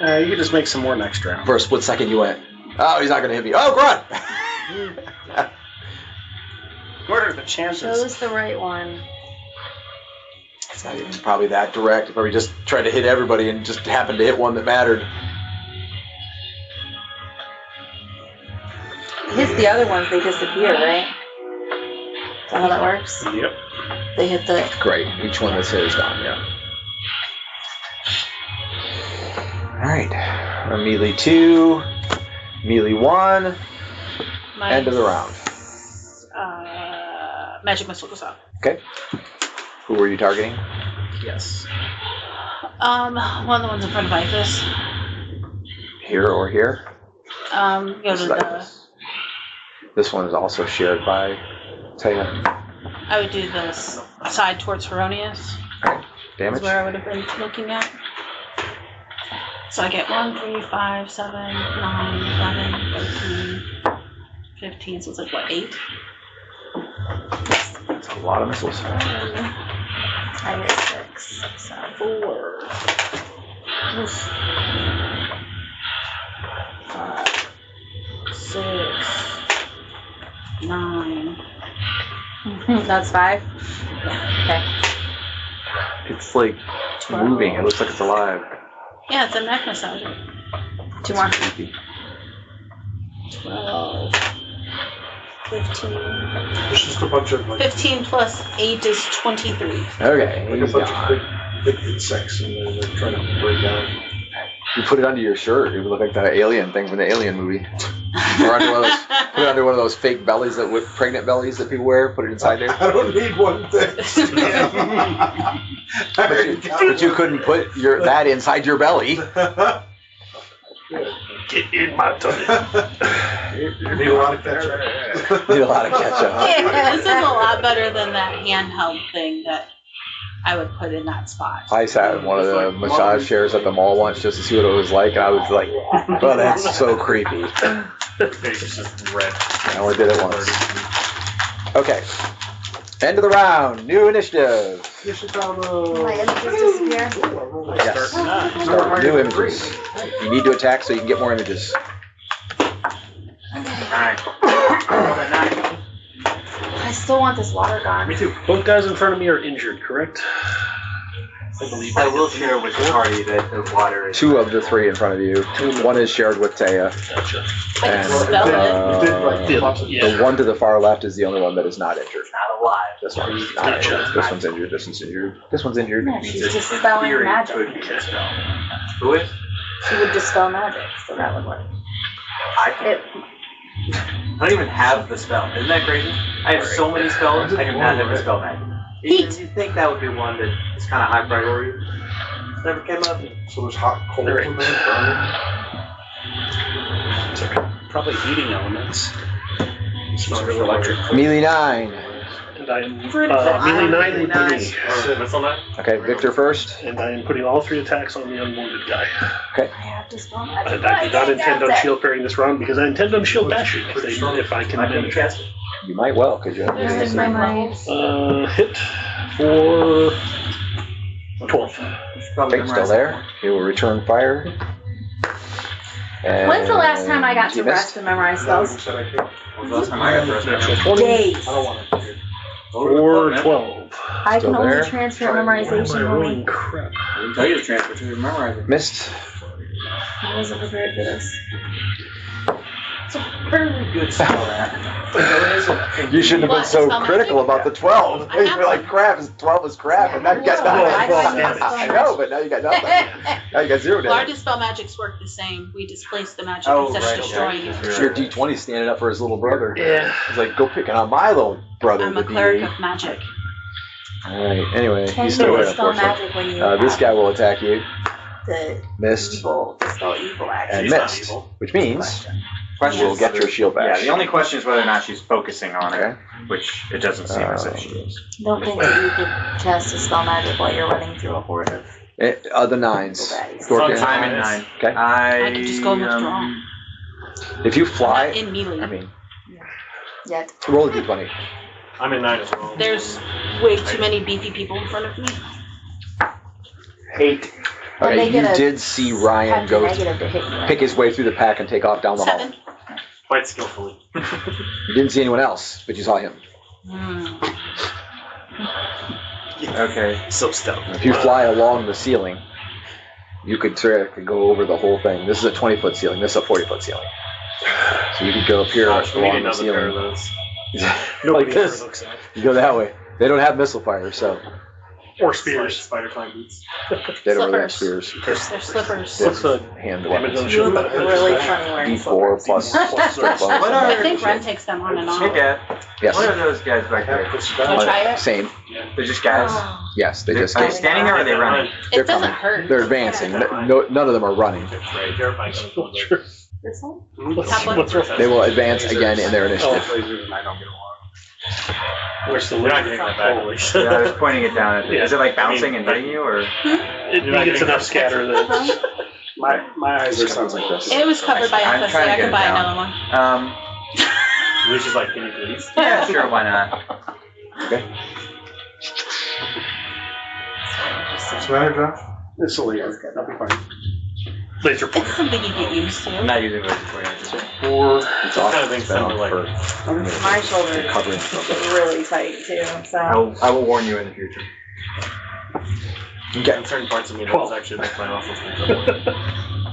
You can just make some more next round. For a split second, you went, oh, he's not going to hit me. Oh, grunt! What are the chances? Chose the right one. It's not even probably that direct. He probably just tried to hit everybody and just happened to hit one that mattered. Hits the other ones, they disappear, right? Is that how that works? Yep. They hit the... Great. Each one that's hit is gone, yeah. Alright. Melee 2. Melee 1. End of the round. Magic missile goes off. Okay. Who were you targeting? Yes. One of the ones in front of Ifus. Here or here? Go to the... This one is also shared by Taya. I would do the side towards Feronius. Okay. Damage? That's where I would have been looking at. So I get 1, 3, 5, 7, 9, 11, 13, 15. So it's like, what, 8? That's a lot of missiles. I get 6. So 4. 5, 6, 9. that's 5? Okay. It's like 12. moving. It looks like it's alive. Yeah, it's a neck massager. 2 more. Creepy. 12, 15. It's just a bunch of like 15 plus 8 is 23. Okay, a he's bunch gone. of big insects, and they're trying to break down. You put it under your shirt. It would look like that alien thing from the Alien movie. Or under one of those, put it under one of those fake bellies pregnant bellies that people wear. Put it inside there. I don't need one thing. But you couldn't put that inside your belly. Get in my tummy. You need a lot of ketchup. Need a lot of ketchup. This is a lot better than that handheld thing that I would put in that spot. I sat in one of the massage chairs at the mall once just to see what it was like, and I was like, "Oh, that's so creepy." Face is just red. I only did it once. Okay. End of the round. New initiative. My images disappear. Yes. Start with new images. You need to attack so you can get more images. 9. I still want this water gone. Me too. Both guys in front of me are injured, correct? I believe. I will share with the party that the water is. 2 of the 3 in front of you. One is shared with Taya. Gotcha. I can And spell it. the one to the far left is the only one that is not injured. Not alive. This one's not injured. This one's injured. This one's injured. This one's injured. Yeah, she's just spelling magic. Who is? She would just spell magic, so that would work. I don't even have the spell. Isn't that crazy? I have so many spells, I do not have the spell magic. Heat. You'd think that would be one that is kind of high priority. Never came up. So there's hot, cold in there, burning. Probably heating elements. Some sort of electric. Melee 9. And I am melee 9 would be me. Missile net? Okay, Victor first. And I am putting all 3 attacks on the unwounded guy. I have to spell magic. And I do not intend on shield parrying this round because I intend on shield bashing if I can manage it. You might well, because you have There's my levels. Hit for 12. Okay, still there. He will return fire. And When's the last time I got you to rest and memorize spells? Said I can't. When was the last time I got the rest Natural of 20 Days. I don't want to. for 12. I can Still only there? transfer Am I memorization rolling only. crap? I didn't tell you to transfer to memorizer. missed. I wasn't prepared for this. It's a very good spell, that. You shouldn't have been What, so spell critical magic? about the 12. I have You're like, crap, 12 is crap, and now you got Well, nothing. I know, but now you got nothing. Now you got 0 damage. Largest spell magics work the same. We displace the magic Oh, instead right, of destroying okay. it. Sure, D20 standing up for his little brother. Yeah. He's like, go picking on my little brother. I'm a the cleric DA. of magic. Alright, anyway, Can he's you still there, spell unfortunately. magic when you This have guy will attack you. the Missed. evil, to spell evil And actually? She's not missed. evil. Which means Question. you will get your shield back. Yeah, the only question is whether or not she's focusing on Okay. it, which it doesn't seem as if she is. Don't think that you could cast a spell magic while you're running through a horde of The evil 9s. baddies. Dorcas. Sometime in 9. Okay. I could just go and withdraw. If you Not fly, in melee. I mean, Yet. roll a d20. I'm in 9 as well. There's way too many beefy people in front of me. 8. And Okay, they get you a did see Ryan Have go negative to hit you. pick his way through the pack and take off down the hall. 7. Quite skillfully. You didn't see anyone else, but you saw him. Okay. So stealth. If you fly along the ceiling, you could go over the whole thing. This is a 20-foot ceiling. This is a 40-foot ceiling. So you could go up here Gosh, we need along the another pair of ceiling. those. Like this. You go that way. They don't have missile fire, so Or spears. Spider climb boots. they don't really have spears. They're slippers. They What's the have hand damage on the weapons. You shield? look really funny wearing D4 slippers. plus strength bonus. What I are- think Ren takes them on and Hey, off. Dad. Yes. What are those guys back there? Wanna try it? Same. They're just guys? Oh, Yes, they just Are they came. standing there or are they running? They're it doesn't coming. hurt. They're advancing. No, none of them are running. Right, terrifying. This one? What's wrong? They will advance again in their Oh, initiative. lasers and I don't get along. Where's the You're not laser? getting that back, at least. Yeah, I was pointing it down at it. Yeah. Is it like bouncing and hitting you or? It gets enough scatter that my eyes are sounds like this. It was covered by I'm FSA. trying to I get can it buy down. another one. Luis is like, can you please? Yeah, sure, why not? Okay. What's the matter, Josh? It's a laser. That'll be fine. Laser It's pointer. something you get used I'm to. not using laser pointers. Or It's What off. kind of things sound like? My shoulders Covering. get really tight too. So I will warn you in the future. Okay. In certain parts of me, that's actually like my muscles.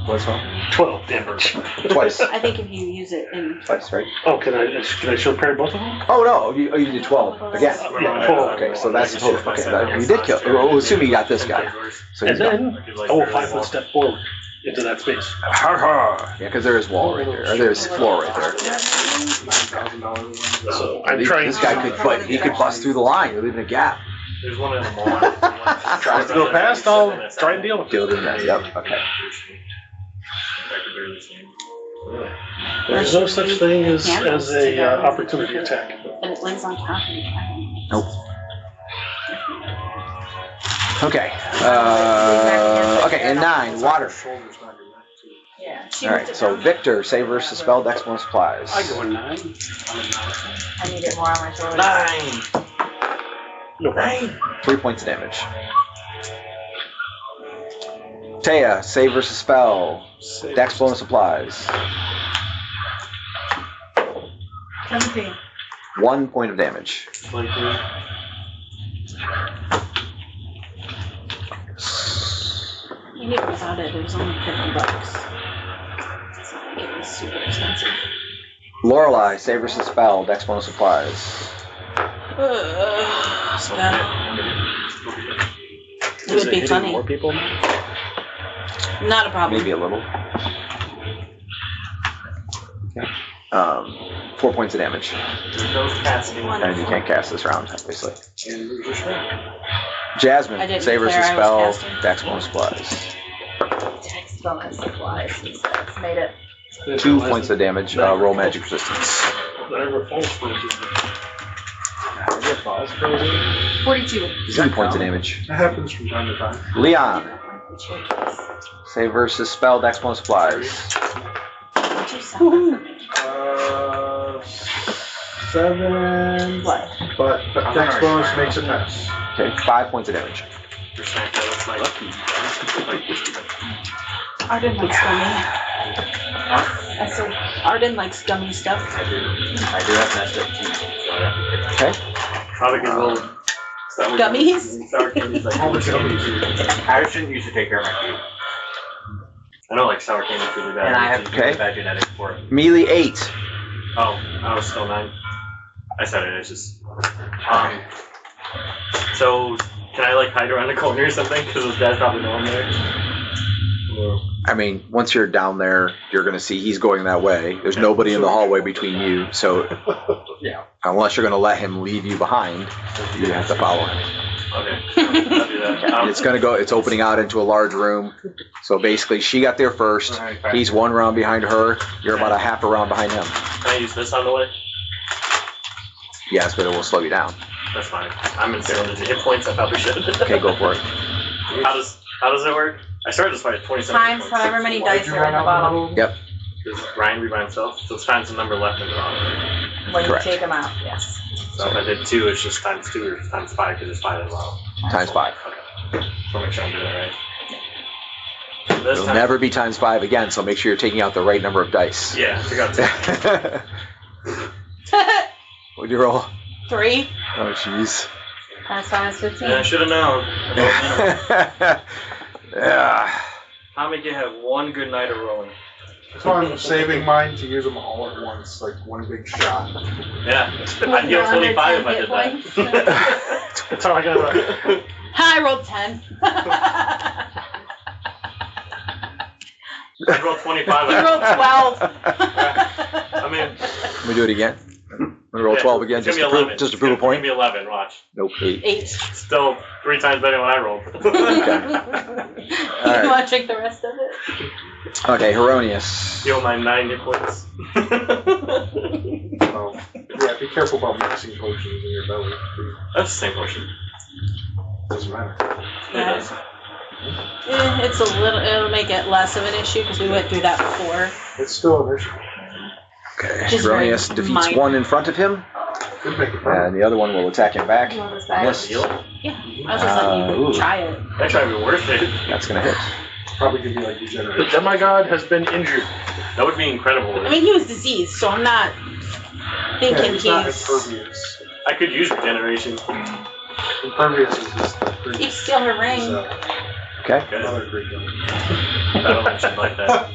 What's wrong? 12 damage. Twice. I think if you use it in Twice, right? Oh, can I show parry both of them? Oh no! You did 12 again. Yeah, 12. Okay, so that's the total. Okay, you did kill. Well, assuming you got this guy. So And he's gone. then I will 5 foot step forward into that space. Ha ha! Yeah, because there is wall right there. Or there's floor right there. So I'm trying. This guy could bust through the line. You're leaving a gap. There's one in the mall. Tries to go past, I'll try and deal with it. Deal with that. Yep. Okay. I could barely see him. There's no such thing as a opportunity attack. and it lays on top of you. Nope. Okay. Okay, and 9, water. Yeah. She All moved right, it so down. Victor, save versus spell, dex bonus applies. I go a 9. I need it more on my shoulders. 9. No problem. 3 points of damage. Taya, save versus spell, dex bonus applies. 17. 1 point of damage. Even without it, it was only $50. It's not like it was super expensive. Lorelei, save versus spell, dex bonus applies. Spell. It would be funny. More people? Not a problem. Maybe a little. Okay. 4 points of damage. And you can't cast this round, obviously. I Jasmine, didn't save versus declare I was spell, casting. dex bonus applies. Text bonus applies. That's made it. 2 points of damage, roll magic resistance. Whatever falls for it. 42. 2 points of damage. That happens from time to time. Leon, save versus spell, dex bonus applies. 7. What? But dex bonus makes it pass. Okay, 5 points of damage. Arden likes gummy. I said Arden likes gummy stuff. I do have messed up teeth. Okay. Probably good little Gummies? sour candy's like I shouldn't usually take care of my teeth. I know like sour candy's really bad. And I have Okay. bad genetics for it. Melee 8. Oh, I was still 9. I said it, it's just. So, can I like hide around the corner or something? Because those guys probably know I'm there. Or- I mean, once you're down there, you're going to see he's going that way. There's nobody in the hallway between you, so Yeah. unless you're going to let him leave you behind, you have to follow him. Okay, I'll do that. It's going to go, it's opening out into a large room. So basically, she got there first. He's 1 round behind her. You're about a half a round behind him. Can I use this on the way? Yes, but it will slow you down. That's fine. I'm in single digit hit points. I probably should. Okay, go for it. How does it work? I started this fight at 27 Times points. however many dice are in the bottle. Yep. Does Ryan read by himself? So it's times the number left in the bottle. When Correct. you take them out, yes. So if I did 2, it's just times 2 or times 5 because it's 5 in the bottle. Times 5. Okay. So make sure I'm doing it right. This It'll time. never be times 5 again, so make sure you're taking out the right number of dice. Yeah, I got to. What'd you roll? 3. Oh, jeez. That's minus 15. Yeah, I should have known. Yeah. How many you have one good night of rolling? So I'm saving mine to use them all at once, like one big shot. Yeah, I'd heal 25 if I did that. That's how I got it. I rolled 10. I rolled 25. I rolled 12. I mean, Let me do it again. Let me roll 12 again, it's just gonna to be prove, 11. just to prove a It's gonna point. be 11, watch. Nope, 8. 8. Still 3 times better than what I rolled. Alright. You want to drink the rest of it? Okay, Heronius. Heal my 9 hit points. Yeah, be careful about mixing potions in your belly. That's the same potion. Doesn't matter. It does. It's a little. It'll make it less of an issue because we went through that before. It's still an issue. Okay, Just very Heronius defeats minor. one in front of him, Could make it and the other one will attack him back. You want this back? Missed. Heal? Yeah. I was just letting you Ooh. try it. That tried to be worth it. That's gonna hit. Probably give you like The regeneration. demigod has been injured. That would be incredible. I mean, he was diseased, so I'm not thinking It's not he's. impervious. I could use regeneration. Impervious is just You can steal her ring. Okay. another great deal. I don't think she'd like that.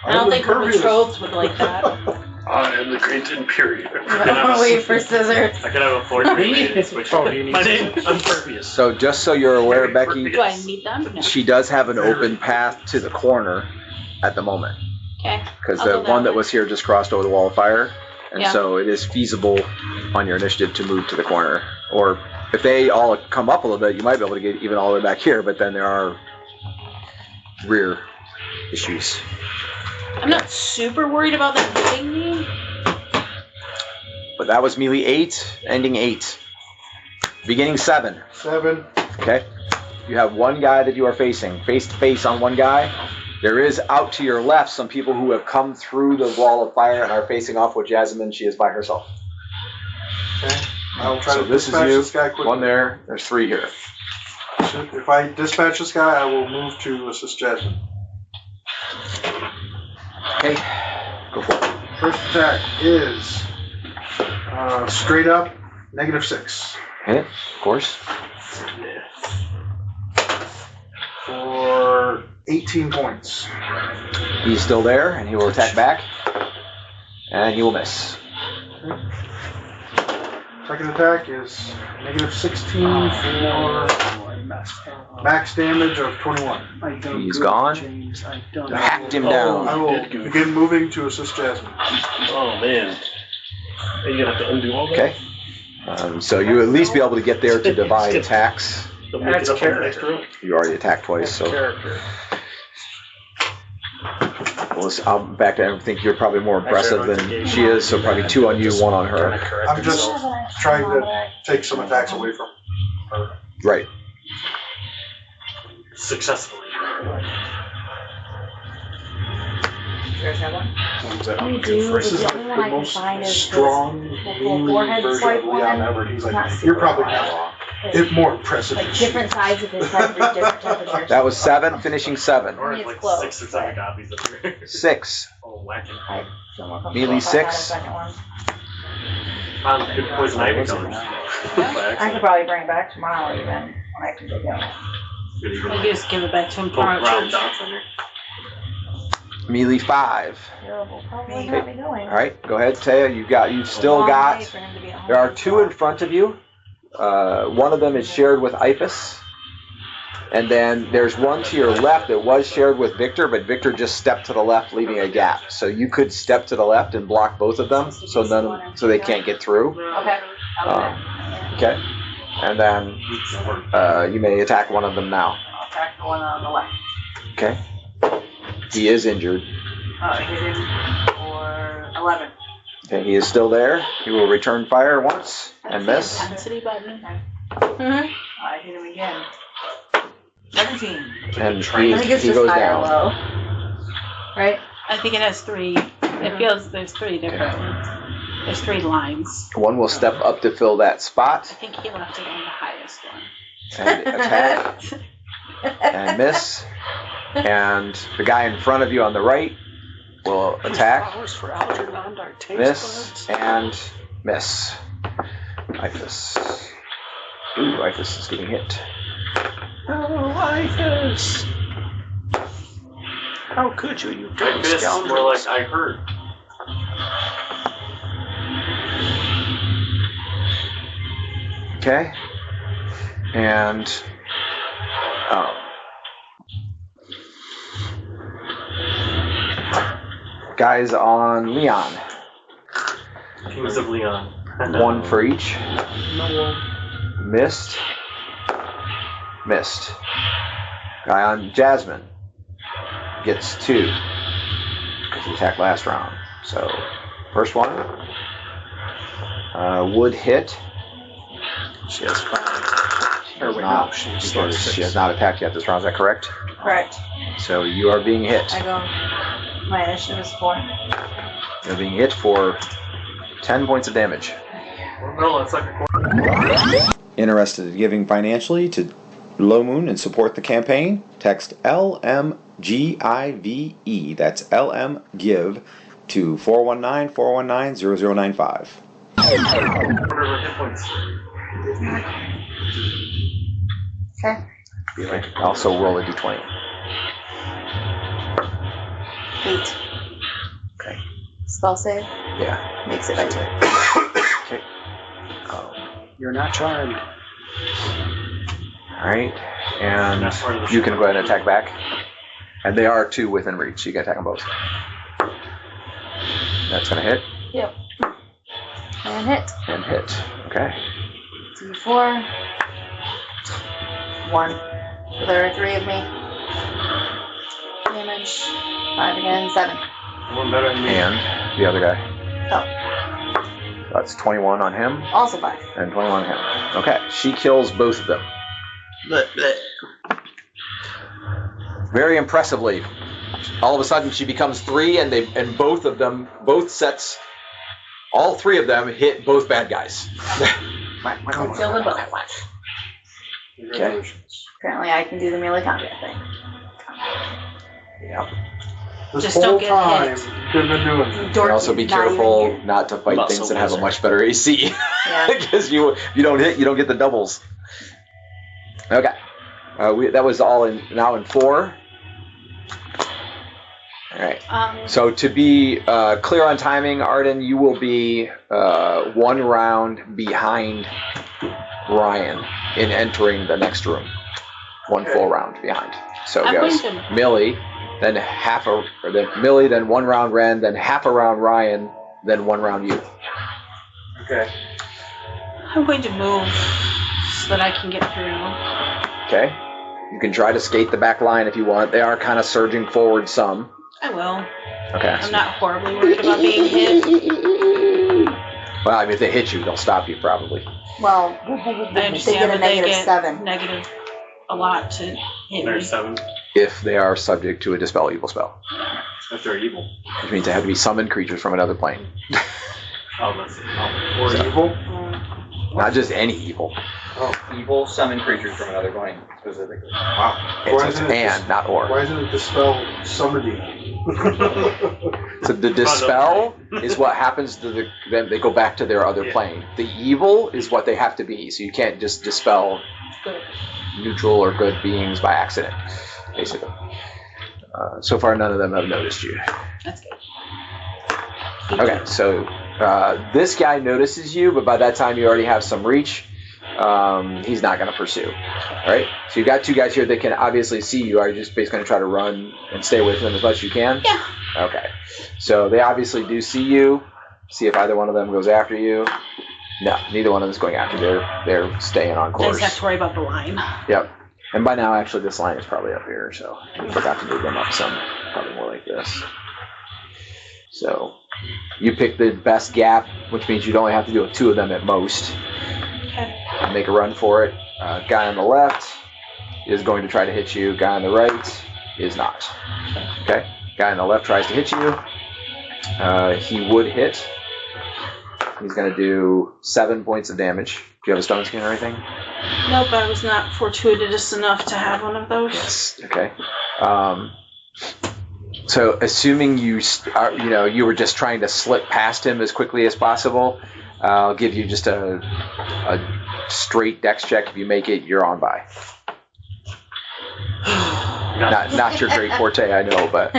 I don't think her betrothed would like that. I am the great Imperial. Wait for scissors. I could have a 4-3 switch. Oh, do you need My some? name Impervious. So just so you're aware, Becky, Do I need them? No. she does have an open path to the corner at the moment. Okay. Because I'll the go that one that way. was here just crossed over the wall of fire. And Yeah. so it is feasible on your initiative to move to the corner. Or if they all come up a little bit, you might be able to get even all the way back here, but then there are rear issues. I'm not super worried about them hitting me. But that was melee 8, ending 8. Beginning 7. 7. Okay? You have one guy that you are facing, face to face on one guy. There is out to your left some people who have come through the wall of fire and are facing off with Jasmine. She is by herself. Okay. I'll try So to this is dispatch you. this guy quickly. One there. There's 3 here. If I dispatch this guy, I will move to assist Jasmine. Okay. Go for it. First attack is straight up -6 Hit, of course. for 18 points. He's still there, and he will attack back. And he will miss. Second attack is -16 for max damage of 21. He's gone. Hacked him down. I will begin moving to assist Jasmine. Oh, man. Are you going to have to undo all that? Okay. So you at least be able to get there to divide attacks. They'll make it up on the next round. You already attacked twice, so Character. I'll back to I think you're probably more impressive than she is, so probably 2 on you, 1 on her. I'm just trying to take some attacks away from her. Right. Successfully. We do, but This is the like only one the I can most find is strong, this mean forehead version swipe of Leon one. ever. And he's Not like, super you're probably high. it's more impressive. Like different sides of his head for different temperatures. That was 7, finishing 7. Or It's like close, 6 or 7 copies of her. 6. Oh, whacking. I feel more comfortable Melee if I had a 6. second one. Good poison ivy colors. I could probably bring it back tomorrow even when I can take it out. I just give it back to him Pull tomorrow. brown Church. dots on her. Melee 5. Terrible. Probably not be going. All right, go ahead, Taya. You've still Long got. way for him to be at home. There are 2 in front of you. One of them is shared with Ipus. And then there's one to your left that was shared with Victor, but Victor just stepped to the left, leaving a gap. So you could step to the left and block both of them, so they can't get through. Okay. Okay. And then you may attack one of them now. I'll attack the one on the left. Okay. He is injured. Hit him for 11. Okay, he is still there. He will return fire once and miss. Intensity button. I hit him again. 17. And I think it's he just goes high or down. low. Right? I think it has 3. It feels there's 3 different ones. There's 3 lines. One will step up to fill that I spot think he left it on the highest one. and attack and miss. And the guy in front of you on the right will attack. Flowers for Algernon, our taste Miss buds. and miss. Ifus. Ooh, Ifus is getting hit. Oh, Ifus! How could you, you dirty This is more scoundrels? like I heard. Okay. And guys on Leon. Kings of Leon. One for each. No, Missed. Missed. Guy on Jasmine gets 2 because he attacked last round. So first one would hit. she has 5. Or wait, Not, no, she's because 6. she has not attacked yet this round. Is that correct? Correct. So you are being hit. I go. My initiative is 4. You're being hit for 10 points of damage. No, it's like a Interested in giving financially to Low Moon and support the campaign? Text LMGIVE, that's LMGIVE, to 419-419-0095. quarter of hit points. Okay. Also roll a d20. 8. Okay. Spell save. Yeah. Makes it by 2. Okay. You're not charmed. Alright. And you can go ahead and attack back. And they are 2 within reach, so you can attack them both. That's going to hit. Yep. And hit. And hit. Okay. D4. 1. So there are 3 of me. Damage. 5 again. 7. One better than me. And the other guy. Oh. That's 21 on him. Also 5. And 21 on him. Okay. She kills both of them. Very impressively. All of a sudden she becomes 3 and both of them, both sets, all 3 of them hit both bad guys. Kill them both. Okay. Apparently I can do the melee combat thing. Yeah. This Just whole don't get time, hit. you could have been doing this. And also be Not even careful here. not to fight Muscle things that have a wizard. much better AC. Yeah. Because you don't hit, you don't get the doubles. Okay. That was all now in 4. All right. So to be clear on timing, Arden, you will be 1 round behind Ryan in entering the next room. 1 full round behind. So it I'm goes going to- Millie, then Millie, then 1 round Ren, then half a round Ryan, then 1 round you. Okay. I'm going to move so that I can get through. Okay. You can try to skate the back line if you want. They are kind of surging forward some. I will. Okay. I'm not horribly worried about being hit. Well, I mean, if they hit you, they'll stop you probably. Well, I they understand, get a but they negative get 7. negative a lot to hit me. There's 7. If they are subject to a dispel evil spell, If they're evil. which means they have to be summoned creatures from another plane, Oh, that's it. Or evil? not just any evil. Evil summon creatures from another plane, specifically. Wow. It's and not or. Why isn't it dispel summoning? So the dispel is what happens to them. They go back to their other plane. The evil is what they have to be. So you can't just dispel neutral or good beings by accident, basically. So far, none of them have noticed you. That's good. Okay, so this guy notices you, but by that time you already have some reach. He's not going to pursue. All right, so you've got 2 guys here that can obviously see you. Are you just basically going to try to run and stay away from them as much as you can? Yeah. Okay, so they obviously do see you. See if either one of them goes after you. No, neither one of them is going after you. They're staying on I course. just have to worry about the line. Yep. And by now, actually, this line is probably up here, so I forgot to move them up some. Probably more like this. So you pick the best gap, which means you'd only have to do 2 of them at most. Okay. Make a run for it. Guy on the left is going to try to hit you. Guy on the right is not. Okay. Guy on the left tries to hit you. He would hit. He's going to do 7 points of damage. Do you have a stone skin or anything? Nope, I was not fortuitous enough to have one of those. Yes. Okay. So assuming you were just trying to slip past him as quickly as possible, I'll give you just a straight dex check. If you make it, you're on by. Not your great forte, I know, but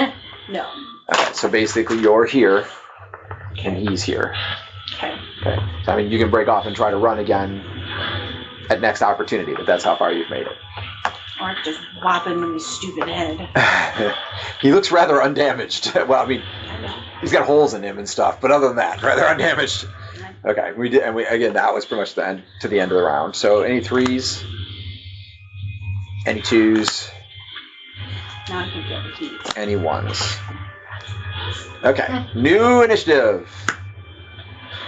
No. okay. So basically, you're here, and he's here. Okay. Okay. So I mean, you can break off and try to run again at next opportunity, but that's how far you've made it. Or just whop him in his stupid head. He looks rather undamaged. Well, I mean, he's got holes in him and stuff, but other than that, rather undamaged. Okay, we did, and again, that was pretty much the end of the round. So, any 3s, any 2s, Now I can feel the heat. any 1s. Okay, new initiative.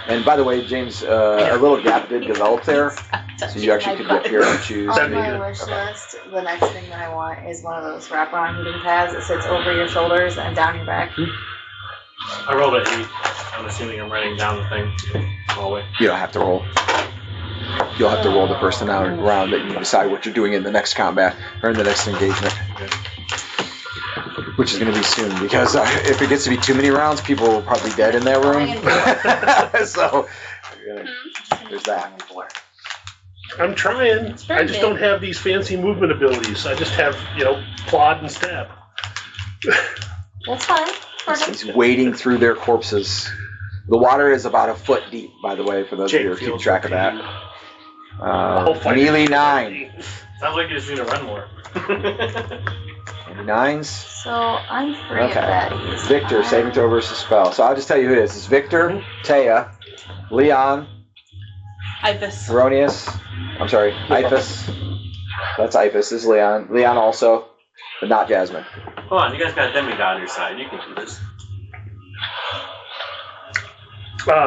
And by the way, James, a little gap did develop there, so you actually could get here and choose. On my wish list, the next thing that I want is one of those wraparound heating pads that sits over your shoulders and down your back. I rolled an 8. I'm assuming I'm writing down the thing all the way. You don't have to roll. You'll have to roll the first round that you decide what you're doing in the next combat or in the next engagement. Which is going to be soon, because if it gets to be too many rounds, people will probably be dead in that room. So, there's that. I'm trying. I just don't have these fancy movement abilities. I just have, plod and stab. That's fine. He's wading through their corpses. The water is about a foot deep, by the way, for those of you who are keeping track of that. Melee 9. Sounds like you just need to run more. Any 9s? So I'm free of baddies. Victor, saving throw versus spell. So I'll just tell you who it is. It's Victor, Taya, Leon, Ifus. Erroneous. I'm sorry, Ifus. That's Ifus. This is Leon. Leon also, but not Jasmine. Come on, you guys got a demigod on your side. You can do this.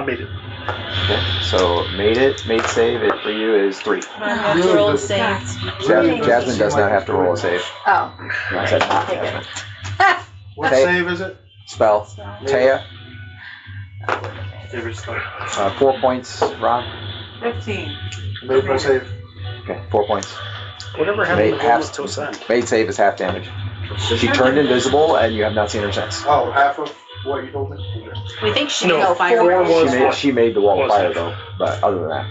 Made it. Okay, so made save. It for you is 3. I have to roll a save. Jasmine does not have to roll a save. Oh. I said not Jasmine. What Hey. save is it? Spell. Taya, Favorite spell. 4 points. Ron. 15. Made my save. Okay, 4 points. Whatever happened to Made half. Tosan? Made save is half damage. She turned invisible, and you have not seen her since. Oh, half of what you told me? We think she No, can go fire. 4 was She made the wall of was fire it? though, but other than that,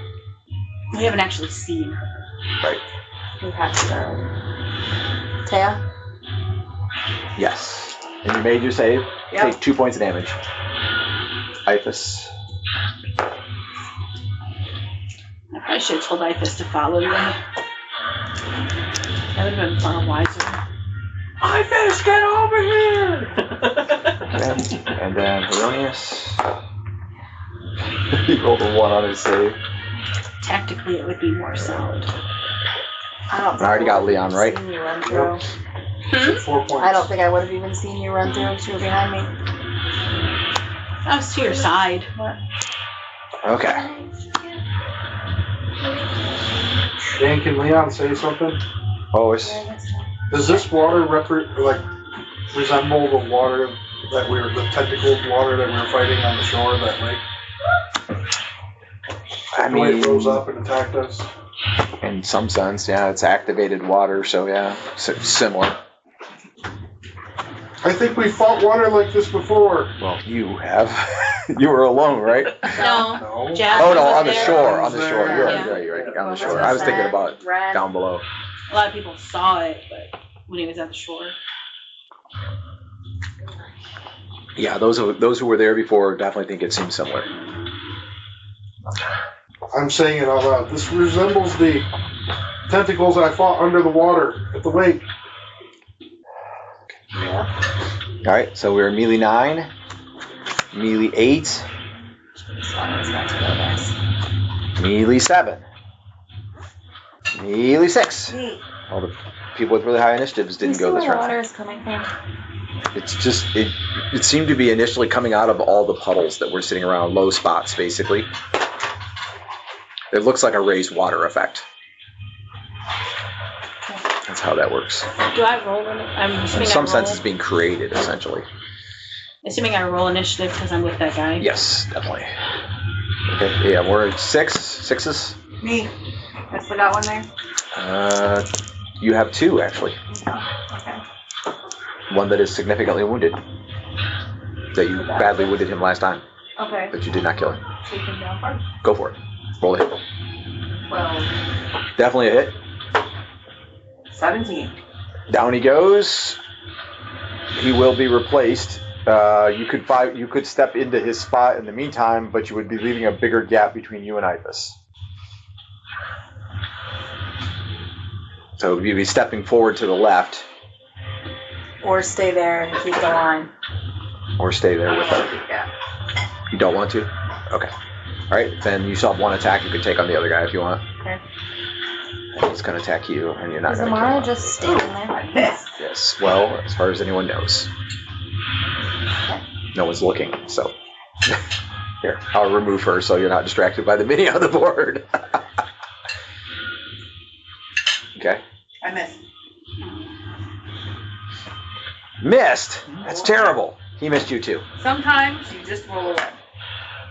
We haven't actually seen her. right? We have to go. Taya? Yes. And you made your save. Yep. Take 2 points of damage. Ifus. I probably should have told Ifus to follow you. That would have been far wiser. Ifus, get over here! Okay. And then Erroneous. He rolled a 1 on his save. Tactically, it would be more sound. I don't I already got Leon, right? Seen you run through. 4 points. I don't think I would have even seen you run through if you were behind me. I was to your side. Okay. Dan, can Leon say something? Always. Does this water resemble the water the tentacled water that we were fighting on the shore of that lake? I The way it mean, rose up and attacked us? in some sense, yeah, it's activated water, so yeah, similar. I think we fought water like this before. Well, you have. You were alone, right? No. No. Jasmine Oh no, was on the there. shore, on the shore. You're Yeah. right, you're right. On the shore. I was thinking about Red. down below. A lot of people saw it, but when he was at the shore. Yeah, those who were there before definitely think it seems similar. I'm saying it out loud. This resembles the tentacles I fought under the water at the lake. Yeah. All right, so we're melee 9, melee 8, This one is about to go, guys. melee 7, melee 6. All the people with really high initiatives didn't go this where the water round. is coming from? It's just it seemed to be initially coming out of all the puddles that were sitting around, low spots basically. It looks like a raised water effect. That's how that works. Do I roll? I'm assuming In some I sense, roll. it's being created essentially. Assuming I roll initiative because I'm with that guy. Yes, definitely. Okay, yeah, we're at 6s. Me. I still got one there. You have 2 actually. Okay. One that is significantly wounded. That you badly wounded him last time, Okay. but you did not kill him. Take him down. Go for it. Roll a hit. 12. Definitely a hit. 17. Down he goes. He will be replaced. You could step into his spot in the meantime, but you would be leaving a bigger gap between you and Ipus. So you'd be stepping forward to the left. Or stay there and keep the line. Or stay there with her. Yeah. You don't want to? Okay. Alright, then you still have one attack you can take on the other guy if you want. Okay. And he's going to attack you, and you're not Is going to kill Amara him. just standing there like this? Yes, well, as far as anyone knows. No one's looking, so. Here, I'll remove her so you're not distracted by the mini on the board. Okay. I missed. Missed? That's terrible. He missed you too. Sometimes you just roll away.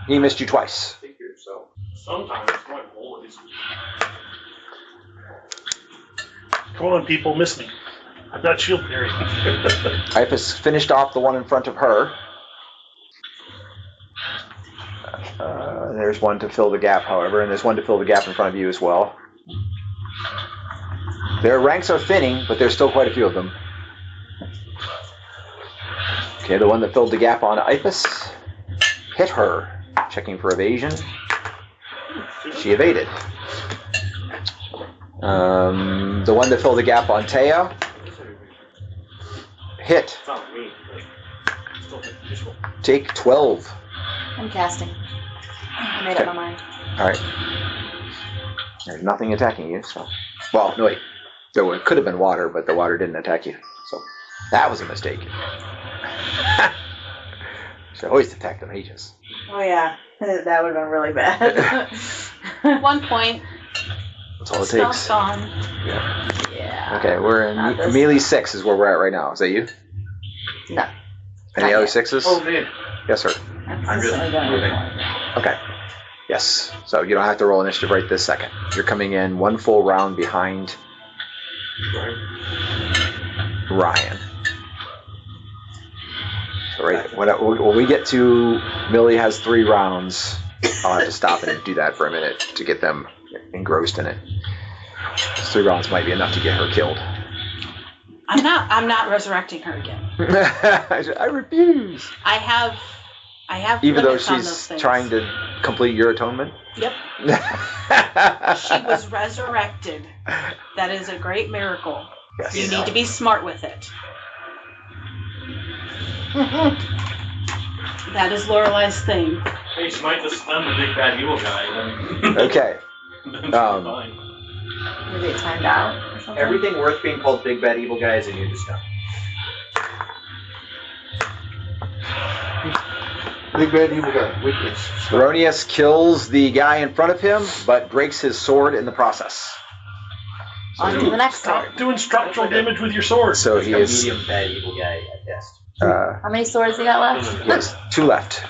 He missed you twice. Sometimes it's quite always. Come on, people, miss me. I'm not shield parrying. Ipus finished off the one in front of her. There's one to fill the gap, however, and there's one to fill the gap in front of you as well. Their ranks are thinning, but there's still quite a few of them. Okay, the one that filled the gap on Ipus hit her. Checking for evasion. She evaded. The one that filled the gap on Taya hit. It's not me, but still useful. Take 12. I'm casting. I made up my mind. Alright. There's nothing attacking you, so. Well, no, wait. There could have been water, but the water didn't attack you. So that was a mistake. Should always attack the mages. Oh yeah, that would have been really bad. 1 point. That's all it Spell's takes. gone. Yeah. Yeah. Okay, we're Not in this melee 6 is where we're at right now. Is that you? No. Any Not other yet. 6s? Oh, man. Yes, sir. I'm I'm just constantly going moving. for it. Okay. Yes. So you don't have to roll initiative right this second. You're coming in one full round behind Ryan. So right when we get to Millie has 3 rounds, I'll have to stop and do that for a minute to get them engrossed in it. 3 rounds might be enough to get her killed. I'm not resurrecting her again. I refuse. I have Even though limits on those she's things. trying to complete your atonement? Yep. She was resurrected. That is a great miracle. Yes. You need to be smart with it. That is Lorelai's thing. Hey, she might just stun the big bad evil guy. Then, Okay. then she'll be fine. Maybe it timed out or something. Everything worth being called big bad evil guy is immune to stun. Big bad evil guy. Weakness. Erroneous kills the guy in front of him, but breaks his sword in the process. On to the next one. Stop doing structural damage with your sword. So he is. Medium bad evil guy at best. How many swords you got left? He has 2 left.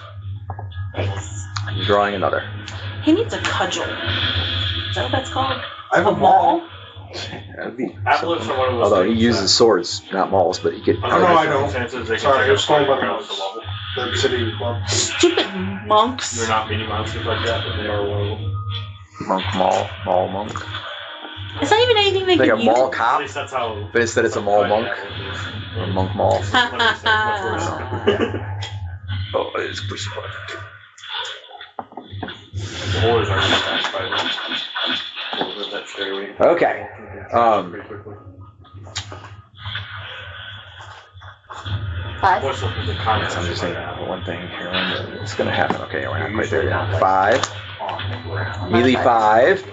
Thanks. I'm drawing another. He needs a cudgel. Is that what that's called? I have A a maul. maul? That'd be Aboleth are one of those although he things uses that- swords, not mauls, but he could. No, I know. Circumstances, they can Sorry, take I was a told by fire the round to level. The city club. Stupid monks. They're not mini monsters like that, but they are one of them. Monk, maul, monk. It's not even anything they Like a can maul use. At cop, least that's how. but instead it's a maul monk. Or monk maul. Much worse. Oh, it's pretty fun. The horrors are really fast by them. We'll let that stay away. Okay. Pretty quickly. 5. What's the So comments? I'm just saying one thing here. It's gonna happen. Okay, we're not quite there yet. 5. Melee 5.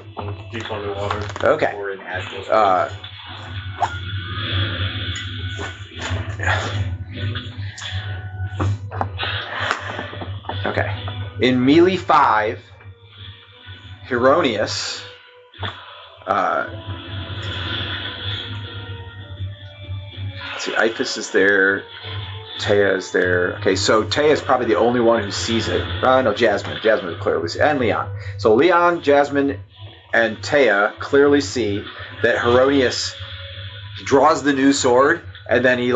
Deep underwater. Okay. Or in Asheville. Okay. In melee 5, Hieronymus, let's see, Iphis is there, Taya is there. Okay, so Taya is probably the only one who sees it. No, Jasmine. Jasmine clearly sees, and Leon. So Leon, Jasmine, and Taya clearly see that Hieronymus draws the new sword, and then he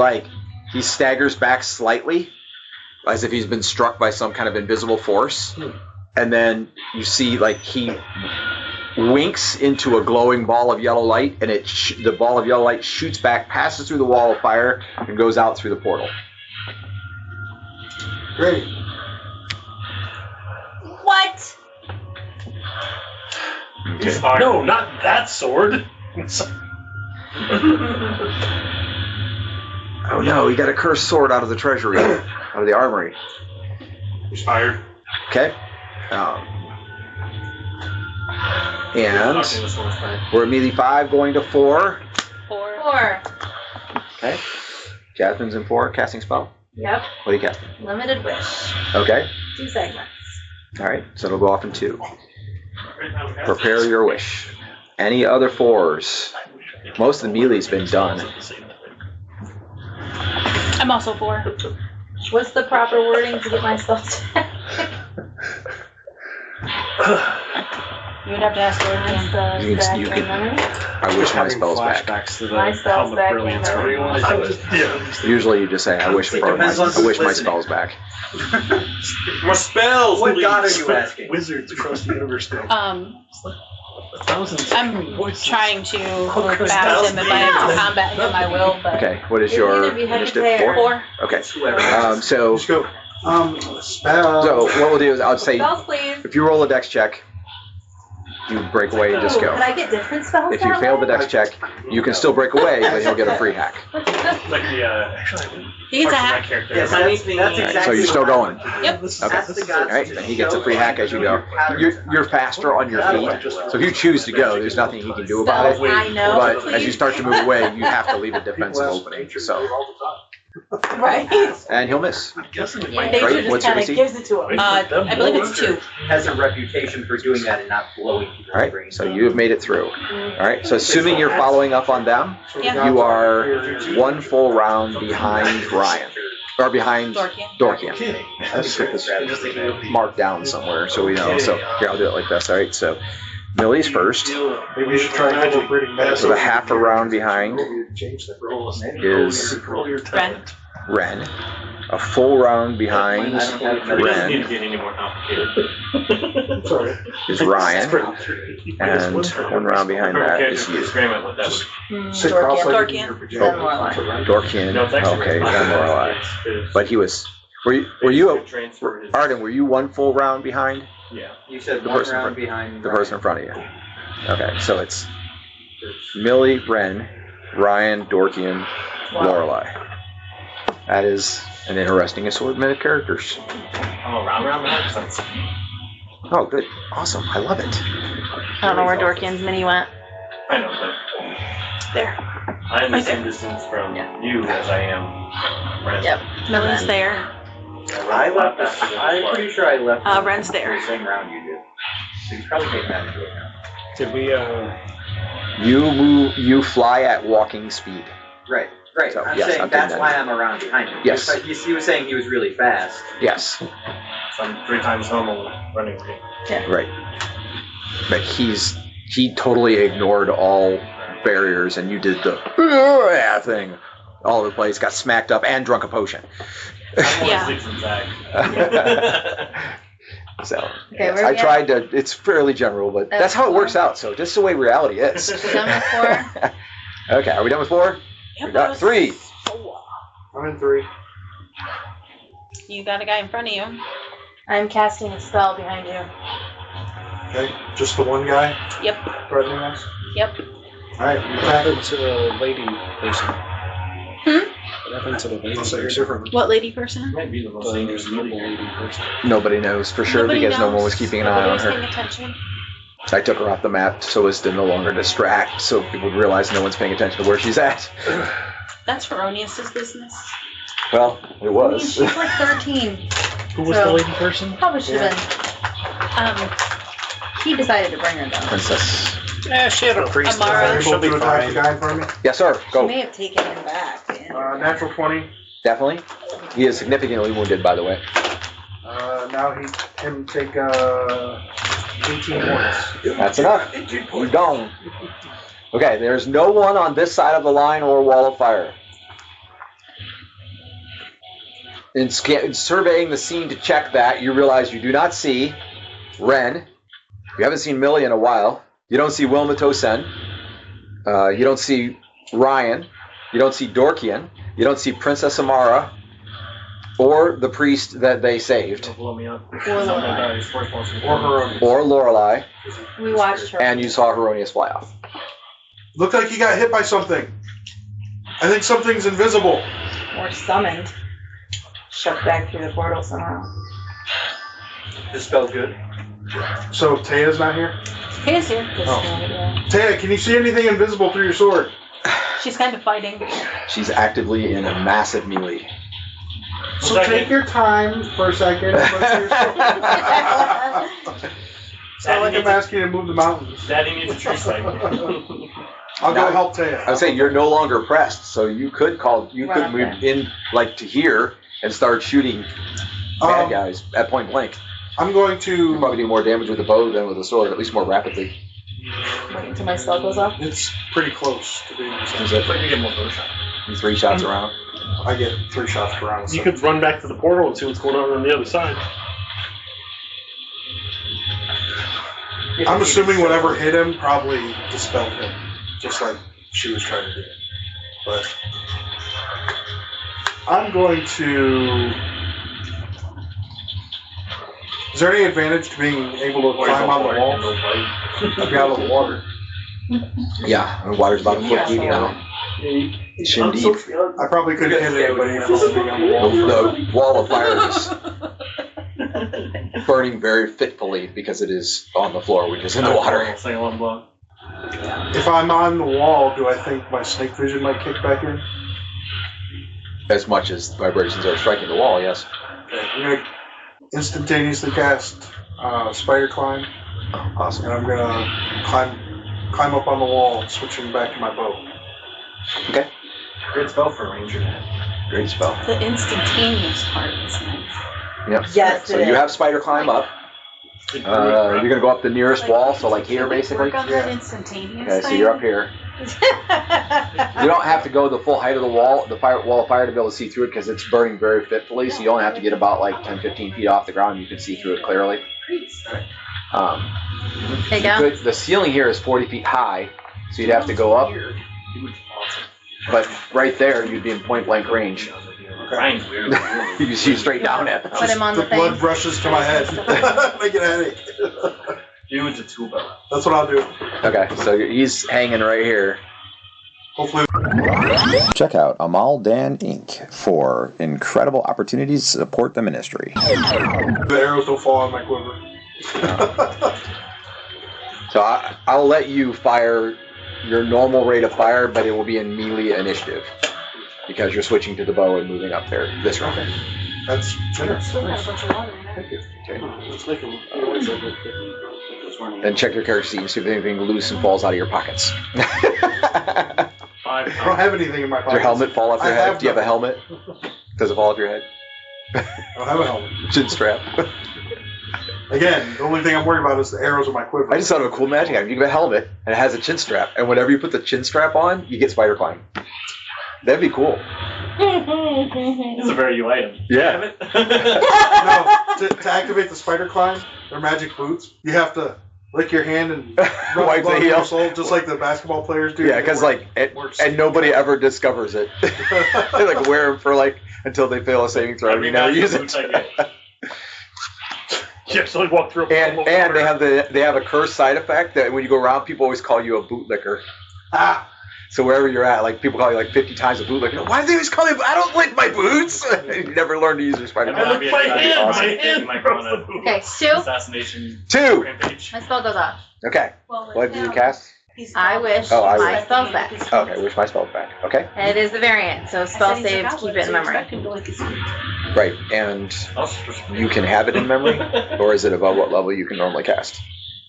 he staggers back slightly, as if he's been struck by some kind of invisible force. And then you see, like, he winks into a glowing ball of yellow light, and the ball of yellow light shoots back, passes through the wall of fire, and goes out through the portal. Great. What? Okay. No, not that sword. Oh no, he got a cursed sword out of the treasury, out of the armory. He's fired. Okay. And we're immediately 5 going to 4. 4. Okay. Jasmine's in 4, casting spell. Yep. What are you casting? Limited wish. Okay. 2 segments. All right, so it'll go off in 2. Prepare your wish. Any other 4s? Most of the melee's been done. I'm also 4. What's the proper wording to get my spell check? You would have to ask Orgins. You can, I wish my spells back. My spells back. Usually you just say, I wish my spells back. More spells! What god are you asking? Wizards across the universe now. I'm trying to move past him. If I have to combat him, I will. But Okay, what is your initiative? 4? Okay. So Let's go. Spell. So what we'll do is I'll say, Spells, please. if you roll a dex check, you break away and just go. Can I get different spells? If you fail the dex check, you can still break away, but you'll get a free hack. Like the actually, he gets a my hack. character. Yes, that's exactly. So you're still going. Yep. Okay. That's the god. All right, and he gets a free hack as you go. You're faster on your feet, so if you choose to go, there's nothing he can do about it. I know. But as you start to move away, you have to leave a defensive opening. So, Right. and he'll miss. I'm guessing it Yeah, might nature Right, just what's your kind of AC? gives it to him. I believe it's 2. Has a reputation for doing that and not blowing people's All right, brains. so you have made it through. All right, so assuming you're following up on them, Yeah. you are 1 full round behind Ryan. Or behind Dorkian. Let's put this marked down somewhere so we know. So here, I'll do it like this. All right, so Millie's first. Maybe we should try incorporating that. So the half a round behind is Ren. Ren. A full round behind We just need to Ren get any more complicated. Sorry. is Ryan. And 1 round behind that is you. Experiment with that. Sit cross-legged in Dorkian. your pajamas. Dorkian. No, it's actually Okay, really then Lorelei. But he was. Were you Arden, were you 1 full round behind Yeah. You said The 1 person in round front- behind the person in front of you? Okay, so it's Millie, Ren, Ryan, Dorkian, Lorelei. That is an interesting assortment of characters. Oh, round makes sense. Oh, good. Awesome. I love it. I don't know where Dorkian's mini went. I know, but There. I'm the same distance from you as I am. Ren. Yep. Millie's there. I left. I'm pretty sure I left. Ren's there. The same round you did. So you probably take that into account. Did we, You fly at walking speed. Right. So, I'm yes, saying I'm that's taking why that. I'm around behind him. Yes. But he was saying he was really fast. Yes. So I'm 3 times normal running rate. Right. But he totally ignored all barriers, and you did the thing all over the place, got smacked up, and drunk a potion. I'm Yeah. always leaps Zach. So Okay, yes, where I we tried to. It's fairly general, but that's how it works out. So just the way reality is. Done with 4? Okay, are we done with 4? Yep, We got that was 3. 4. I'm in 3. You got a guy in front of you. I'm casting a spell behind you. Okay, just the one guy Yep. threatening us? Yep. Alright, what happened to the lady person? What happened to the lady so you're person? different. What lady person? Might be the most The dangerous noble melee. lady person. Nobody knows for sure Nobody because no knows. one was keeping an eye on Nobody was her. paying attention. I took her off the map so as to no longer distract, so people would realize no one's paying attention to where she's at. That's Feronius's business. Well, it I mean, was. she's like 13. Who was the lady person? Probably should have been. He decided to bring her down. Princess. Yeah, she had a priest. Amara. Able She'll be to attack the fine. guy in front of me? Yes, sir. She Go. may have taken him back. Natural 20. Definitely. He is significantly wounded, by the way. Now he can take 18 points. That's enough. He's gone. Okay, there's no one on this side of the line or wall of fire. In surveying the scene to check that, you realize you do not see Ren. You haven't seen Millie in a while. You don't see Wilma Tosen. You don't see Ryan. You don't see Dorkian. You don't see Princess Amara or the priest that they saved. Blow me up. Or Lorelai. Or Lorelai. We watched her. And you saw Heronius fly off. Looked like he got hit by something. I think something's invisible. Or summoned. Shoved back through the portal somehow. This spell's good. So Taya's not here? Taya's here. Taya, can you see anything invisible through your sword? She's kind of fighting. She's actively in a massive melee. So take your time for a second. It's not like I'm asking you to move the mountains. Daddy needs a tree site. I'll go help Taya. I would say you're no longer pressed, so you could Right, move in like to here and start shooting bad guys at point blank. I'm going You to. probably do more damage with a bow than with a sword, at least more rapidly. Wait until my spell goes off. It's pretty close to being. Is it Like you get more bow shot. 3 shots around? I get 3 shots per round. You could run back to the portal and see what's going on the other side. I'm assuming whatever hit him probably dispelled him, just like she was trying to do. But I'm going to. Is there any advantage to being able to climb on the wall? I'd be out of the water. Yeah, the water's about a foot deep now. Shin deep. I probably couldn't hit anybody if I was being on the wall. The wall of fire is burning very fitfully because it is on the floor, which is in the water. If I'm on the wall, do I think my snake vision might kick back in? As much as vibrations are striking the wall, yes. Okay, I'm going to instantaneously cast Spider Climb, Awesome. and I'm going to climb up on the wall, switching back to my bow. Okay. Great spell for a ranger, man. Great spell. The instantaneous part is nice. Yep. Yes, So it you is. have spider climb up. You're going to go up the nearest wall, so like here basically. Work on that instantaneous Okay, so you're up here. You don't have to go the full height of the wall, wall of fire, to be able to see through it because it's burning very fitfully. So you only have to get about like 10, 15 feet off the ground. You can see through it clearly. There you go. The ceiling here is 40 feet high, so you'd have to go up. But right there, you'd be in point blank range. Ryan's weird. You can see straight down at them. Put him on the blood thing. rushes to my head. Make it a headache. Dude's a tuba. That's what I'll do. Okay, so he's hanging right here. Hopefully. Check out Amaldan Inc. for incredible opportunities to support the ministry. The arrows don't fall on my quiver. So I'll let you fire your normal rate of fire, but it will be in melee initiative because you're switching to the bow and moving up there this round. That's generous. Still got a bunch of water in it. Thank you. Then check your character sheet and see if anything loose and falls out of your pockets. I don't have anything in my Does pocket. your helmet fall off your I head? have Do you have a nothing. helmet? Does it fall off your head? I don't have a helmet. Chin strap. Again, the only thing I'm worried about is the arrows in my quiver. I just thought of a cool magic item. You have a helmet and it has a chin strap, and whenever you put the chin strap on, you get spider climb. That'd be cool. It's a very you item. Yeah. Damn it. No, to activate the spider climb, they're magic boots. You have to lick your hand and rub Wipe the blood on heel. your soul, just like the basketball players do. Yeah, because like, and nobody ever discovers it. They like wear them for like until they fail a saving throw, and you never use it. Yeah, so like walk through. And they have a curse side effect that when you go around, people always call you a bootlicker. Ah. So wherever you're at, like people call you like 50 times a bootlicker. Why do they always call me? I don't lick my boots. You never learn to use your spider. I lick my hand. Awesome. My hand. Okay, 2. Assassination. 2. Rampage. My spell goes off. Okay. What did you cast? I wish Oh, I my wish. spell's back. Okay, wish my spell's back. Okay. It is the variant, so spell saves keep it in memory. Right, and you can have it in memory, or is it above what level you can normally cast?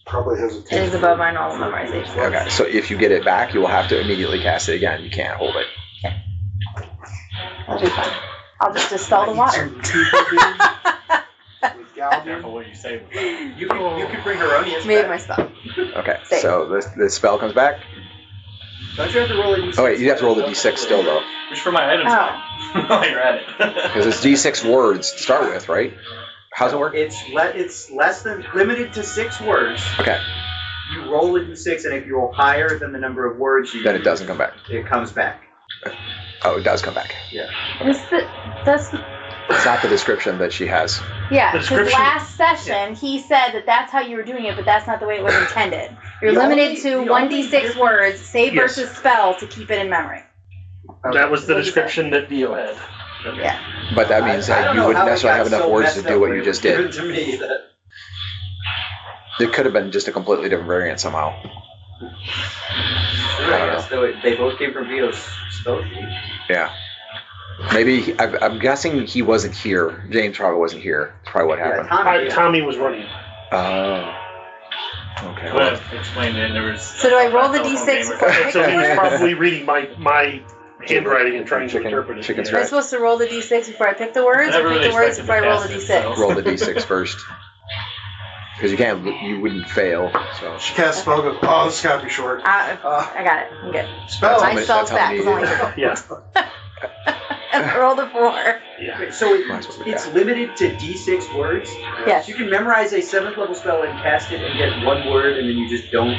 Probably has a It is above my normal memorization. Okay, so if you get it back, you will have to immediately cast it again. You can't hold it. I'll be fine. I'll just dispel the water. Careful what you say with that. You can bring Heronius Made back. my spell. Okay, so the spell comes back. Don't you have to roll a d6? Oh wait, you have to roll the d6 still though, Which for my items while you're at it. because it's d6 words to start with, right? How's it work? It's less than limited to 6 words. Okay, You roll a d6, and if you roll higher than the number of words you then it use, doesn't come back. It comes back. Oh, it does come back. Yeah. That's It's not the description that she has. yeah. Because Description- last session he said that that's how you were doing it, but that's not the way it was intended. You're The limited only- to the 1d6 only- words, save Yes. versus spell to keep it in memory. That was the description that Dio had. Yeah. But that means I that don't you know wouldn't how it necessarily have got enough so words to messed do up what when you it just was did. given to me that It could have been just a completely different variant somehow. So they both came from Vito's spell sheet. Yeah. Maybe, I'm guessing he wasn't here. James probably wasn't here. That's probably what happened. Tommy was running. Oh. Okay. But Well, explained it, there was. So do I roll the d6 before I pick So the he was word? probably reading my handwriting and trying to interpret it. Chicken's Am I right. supposed to roll the d6 before I pick the words, I never or pick really the words expected before I to roll the cast it, d6? so- Roll the d6 first. Because you wouldn't fail. So. She casts spell. Goes, oh, this gotta be short. I got it. I'm good. Spell. My many- spell's that's how back. many It's only Yeah. I rolled a 4. Yeah. So Might as well be it's that. limited to d6 words. Yes. You can memorize a 7th level spell and cast it and get 1 word, and then you just don't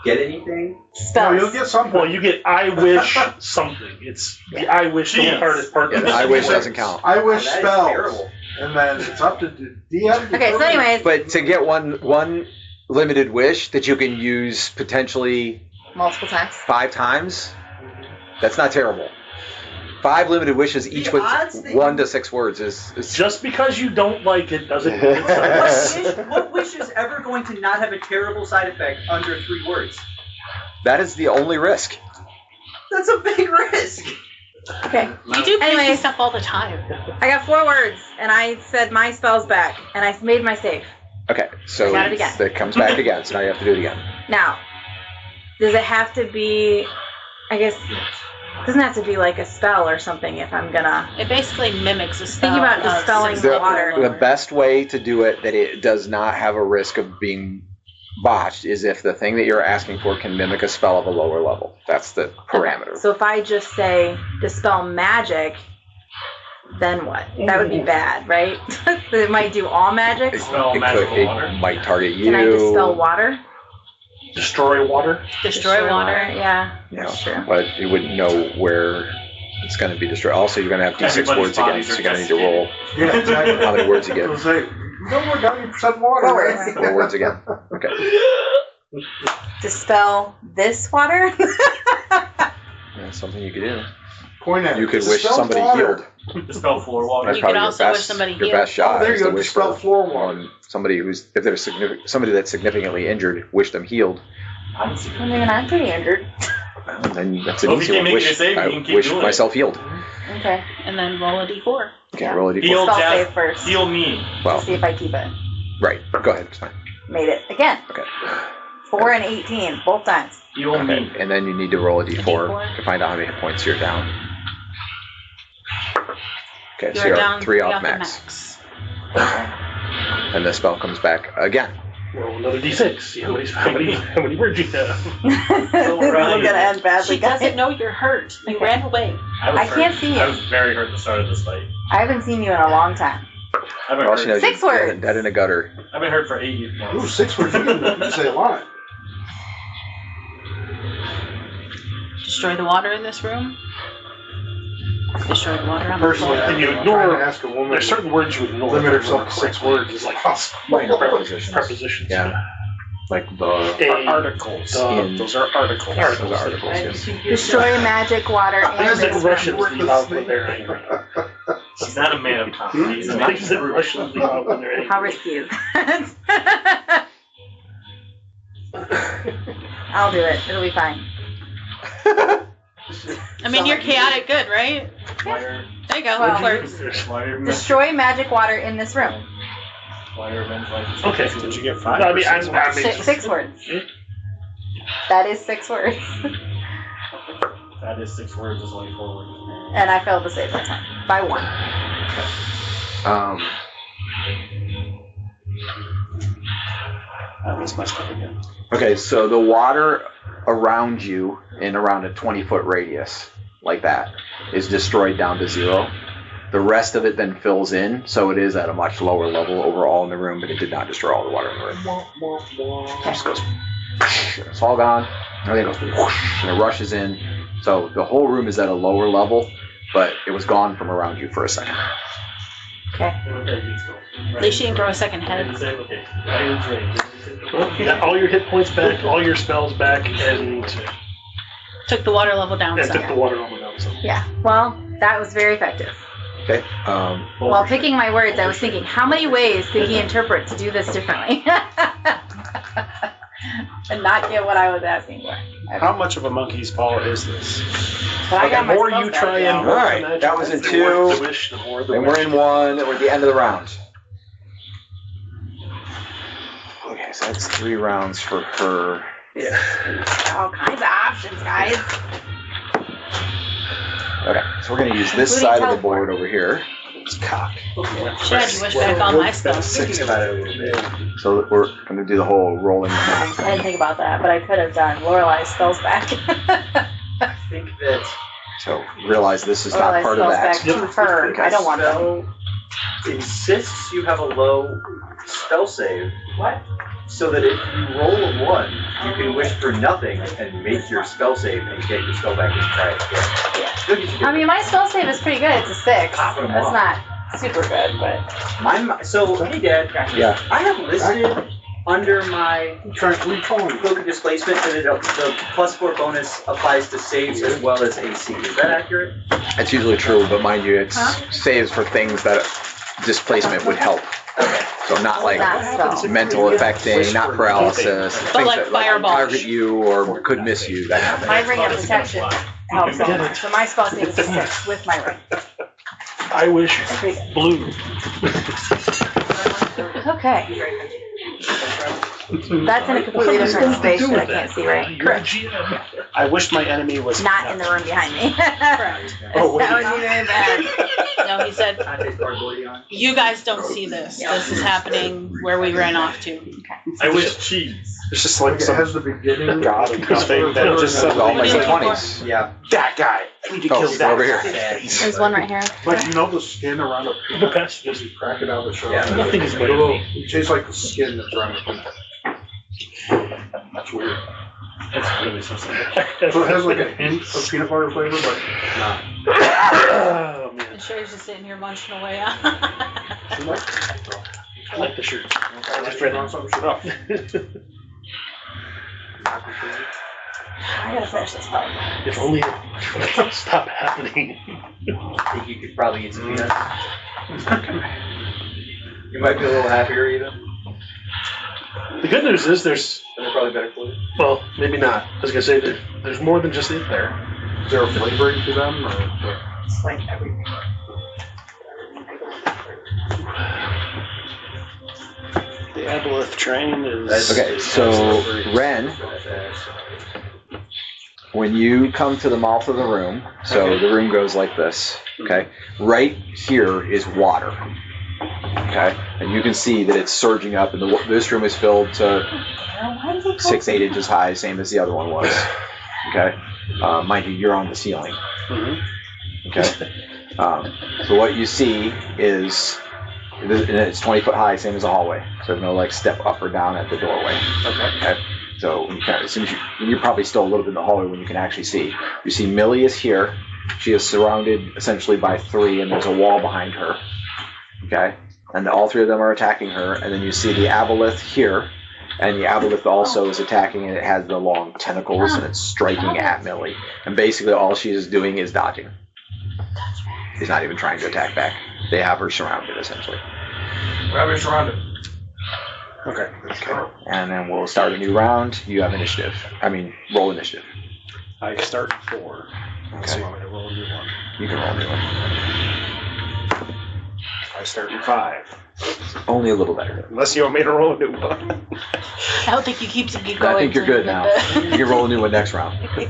get anything. No, Spells. you'll get something. Well, you get I wish something. It's the I wish the Jeez. hardest part. Yeah, the I wish doesn't count. I wish That is spells. terrible. And then it's up to the DM. to Okay, so determine- anyways, But to get one limited wish that you can use potentially multiple times. 5 times, that's not terrible. 5 limited wishes, each The with odds that 1 to 6 words is Just because you don't like it doesn't mean it's not. What wish is ever going to not have a terrible side effect under 3 words? that is the only risk. That's a big risk. Okay. You do Anyways. crazy stuff all the time. I got 4 words, and I said my spell's back, and I made my save. Okay, so I got it again. it comes back again, so now you have to do it again. Now, does it have to be, I guess, it doesn't have to be like a spell or something if I'm gonna. It basically mimics a spell. Think about of dispelling six the level water. or The lower. best way to do it that it does not have a risk of being botched is if the thing that you're asking for can mimic a spell of a lower level. That's the parameter. So if I just say dispel magic, then what? That would be bad, right? It might do all magic. Dispel magical water. It might target you. Can I dispel water? Destroy water. Destroy water. Yeah, Yeah, that's true. but you wouldn't know where it's going to be destroyed. Also, you're going to have d6 Everybody's words again, bodies so are you're going to need to roll Yeah, exactly. how many words you I get. was like, no more 90% water. 4 words. 4 words again. Okay. Dispel this water? That's something you could do. Point at it. You could wish Dispel somebody water. healed. Dispel floor water. That's You could probably also your wish best, somebody your healed. best shot. Oh, there is you to go. wish Dispel for floor water. on somebody who's, if they're somebody that's significantly injured, wish them healed. I mean, I'm pretty injured. And then that's an Well, if easy you one. can make Wish, your save, you I can keep wish doing it. myself healed. Okay. And then roll a d4. Okay, Yeah. roll a d4. Heal Spell Jazz. save first. Heal me. Well, See if I keep it. right. Go ahead. It's fine. Made it. Again. Okay. 4 and 18, both times. Heal Okay. me. And then you need to roll a d4 D4. to find out how many hit points you're down. Okay, so You're you're down 3 off the max. And the spell comes back again. Roll another d6. See how many words you have. This is gonna end badly, She guys. doesn't know you're hurt. You Okay. ran away. I can't see you. I was very hurt at the start of this fight. I haven't seen you in a long time. I've been All she hurt. knows 6 you're words. dead in a gutter. I've been hurt for 8 Ooh, months. 6 words. You can say a lot. Destroy the water in this room. Destroy the water on the Personally, floor. And you I'm ignore- trying to ask a woman There's certain words you ignore. limit herself to 6 words. It's like, Minor prepositions. Prepositions. Yeah. Like the A, articles. those are articles. Those are articles, yes. Destroy magic water I and think this Russians room. leave out when they're angry. He's not a man of comedy. He's a I man think that Russians leave out when they're angry. How risky is that? I'll do it. It'll be fine. I mean, you're chaotic good, right? Liar. There you go. Well, Flirt. Liar. Destroy magic water in this room. Liar. Revenge. Life. Okay. Did you get 5? I mean, I mean, 6 words. That is 6 words. That is 6 words. Is only 4 words. And I failed to save that time. By 1. That was messed up again. Okay, so the water around you in around a 20-foot radius, like that, is destroyed down to 0. The rest of it then fills in, so it is at a much lower level overall in the room, but it did not destroy all the water in the room. It just goes, it's all gone, everything goes whoosh, and it rushes in. So the whole room is at a lower level, but it was gone from around you for a second. Okay. At least she didn't grow a second head. Well, you got all your hit points back, all your spells back, and Took the water level down some. took the water level down some. Yeah. Well, that was very effective. Okay. While picking my words, I was thinking, how many ways could he interpret to do this differently? And not get what I was asking for. How much of a monkey's paw is this? But I got The my more spells you back try now. and All right, that was in 2. The wish, the more the And wish. we're in 1. We're at the end of the round. Okay, so that's 3 rounds for her. Yeah. All kinds of options, guys. Okay, so we're going to use this Including side of the teleport. board over here. It's cock. Should have you wish back on my spells. Thinking about it a little bit. So we're going to do the whole rolling. I didn't think about that, but I could have done Lorelai's spells back. I think that So realize this is not Lorelai's part of spells that. back to her. I don't want them. spell insists you have a low spell save. What? So that if you roll a 1, you can wish for nothing and make your spell save and get your spell back and try it again. I mean, my spell save is pretty good. It's a 6. Popping 'em That's off. not super good, but So, hey Dad, Yeah. I have listed under my cloak of displacement that the +4 bonus applies to saves as well as AC. Is that accurate? It's usually true, but mind you, it's saves for things that displacement would help. So not like not spell. mental affecting, not paralysis, things like that fireball. target you or could miss you, that kind of my thing. ring of protection helps so much. So my spell save is a 6 with my ring. I wish blue. Okay. That's in a completely different space that I can't see, right? You're a GM. I wish my enemy was Not in the room behind me. Correct. Oh, wait. That would be very bad. No, he said, you guys don't see this. This is happening where we ran off to. I wish cheese. It's just like some the beginning. god of his thing that just This is all my What are you looking D20s. Yeah. that guy. I need to Oh, kill that over here. guy. There's one right here. Like, you know the skin around a The peanut? best. Just you crack it out of the shell. Yeah, nothing is better than me. It tastes like the skin that's around the peanut. That's weird. That's really so simple. So it has like a hint of peanut butter flavor, but not. Oh, man. And Sherry's just sitting here munching away. I like the shirt. I just read on some shit up. I gotta finish this part. If only it would stop happening. I think you could probably eat some peanuts. You might be a little happier either. The good news is there's, And they're probably better for you. well, maybe not. I was gonna say there's more than just it there. Is there a flavoring to them? Or? It's like everything. The aboleth train is. Okay, so Ren, when you come to the mouth of the room, so the room goes like this, okay? Right here is water, okay? And you can see that it's surging up, and this room is filled to 6-8 inches high, same as the other one was, okay? Mind you, you're on the ceiling, okay? So what you see is, and it's 20 foot high, same as a hallway, so no like step up or down at the doorway, okay? So when you as soon as you're probably still a little bit in the hallway when you can actually see. You see Millie is here. She is surrounded essentially by 3, and there's a wall behind her. Okay? And all 3 of them are attacking her. And then you see the aboleth here. And the aboleth also is attacking, and it has the long tentacles, and it's striking at Millie. And basically all she is doing is dodging. She's not even trying to attack back. They have her surrounded, essentially. Grab it surrounded. Okay. And then we'll start a new round. You have initiative. Roll initiative. I start 4. So you want me to roll a new one? You can roll a new one. I start in 5. Only a little better. Unless you want me to roll a new one. I don't think you keep going. I think you're good now. You can roll a new one next round. I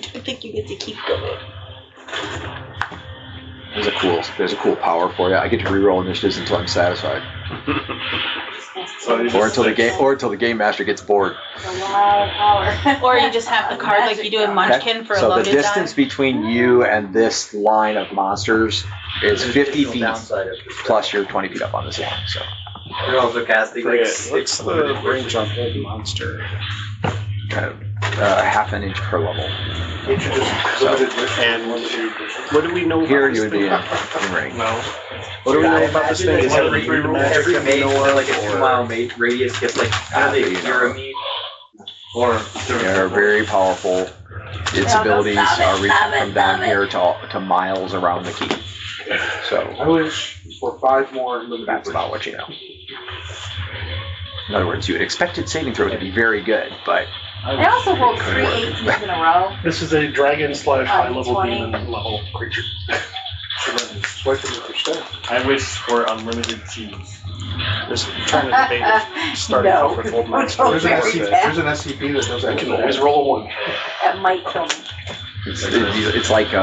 don't think you get to keep going. There's a cool power for you. I get to reroll initiatives until I'm satisfied. Or until the game master gets bored. Or you just have the card like you do in Munchkin for a So the loaded distance die. between you and this line of monsters is 50 feet plus you're 20 feet up on this line. So You're also casting like What's the range on Old Monster? half an inch per level. And what do we know Here about you this would be thing? in range. No. What do we know about this thing? Is it every immune to magic every that we mage know with of, like a or- 2-mile radius gets like you're immune. Or They're very powerful. Its abilities are reaching from down here to miles around the key. So I wish for 5 more limited. that's about what you know. In other words, you would expect its saving throw to be very good, but I also rolled 3 18s in a row. This is a dragon / high level 20. demon level creature. Swipe it with your staff. I wish for unlimited cheese. Just trying to debate starting off with Old Monster. There's an SCP that does that. I can always roll a 1. That might kill me. it's like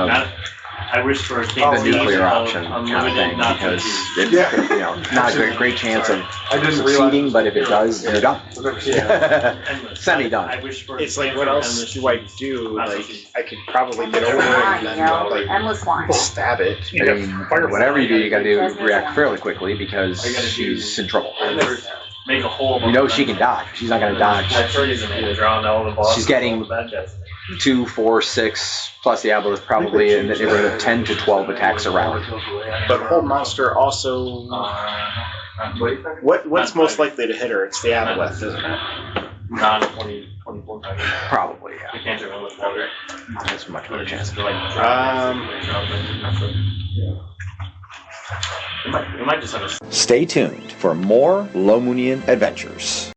I wish for a the nuclear option kind of unlimited thing not because cheese. it's not a great chance of I didn't succeeding, realize. but if it does, you're done. Endless. Semi-done. I wish for It's like, what else endless do I cheese. do? Not Like, cheese. I could probably get over it and then like Endless line. stab it. I mean, whatever you do, you got to react fairly quickly because I gotta do- she's in trouble. I never make a whole. You know she can dodge. She's not going to dodge. That trees in it, drawing all the bosses. She's getting- all the bad guys. 2, 4, 6 plus the aboleth probably in the neighborhood of 10 to 12 attacks around. But Old Monster also. What's most likely to hit her? It's the aboleth, isn't it? Non 24 times. Probably, You yeah. can't do it with powder. That's a much better chance. It might just have a Stay tuned for more Lomunian adventures.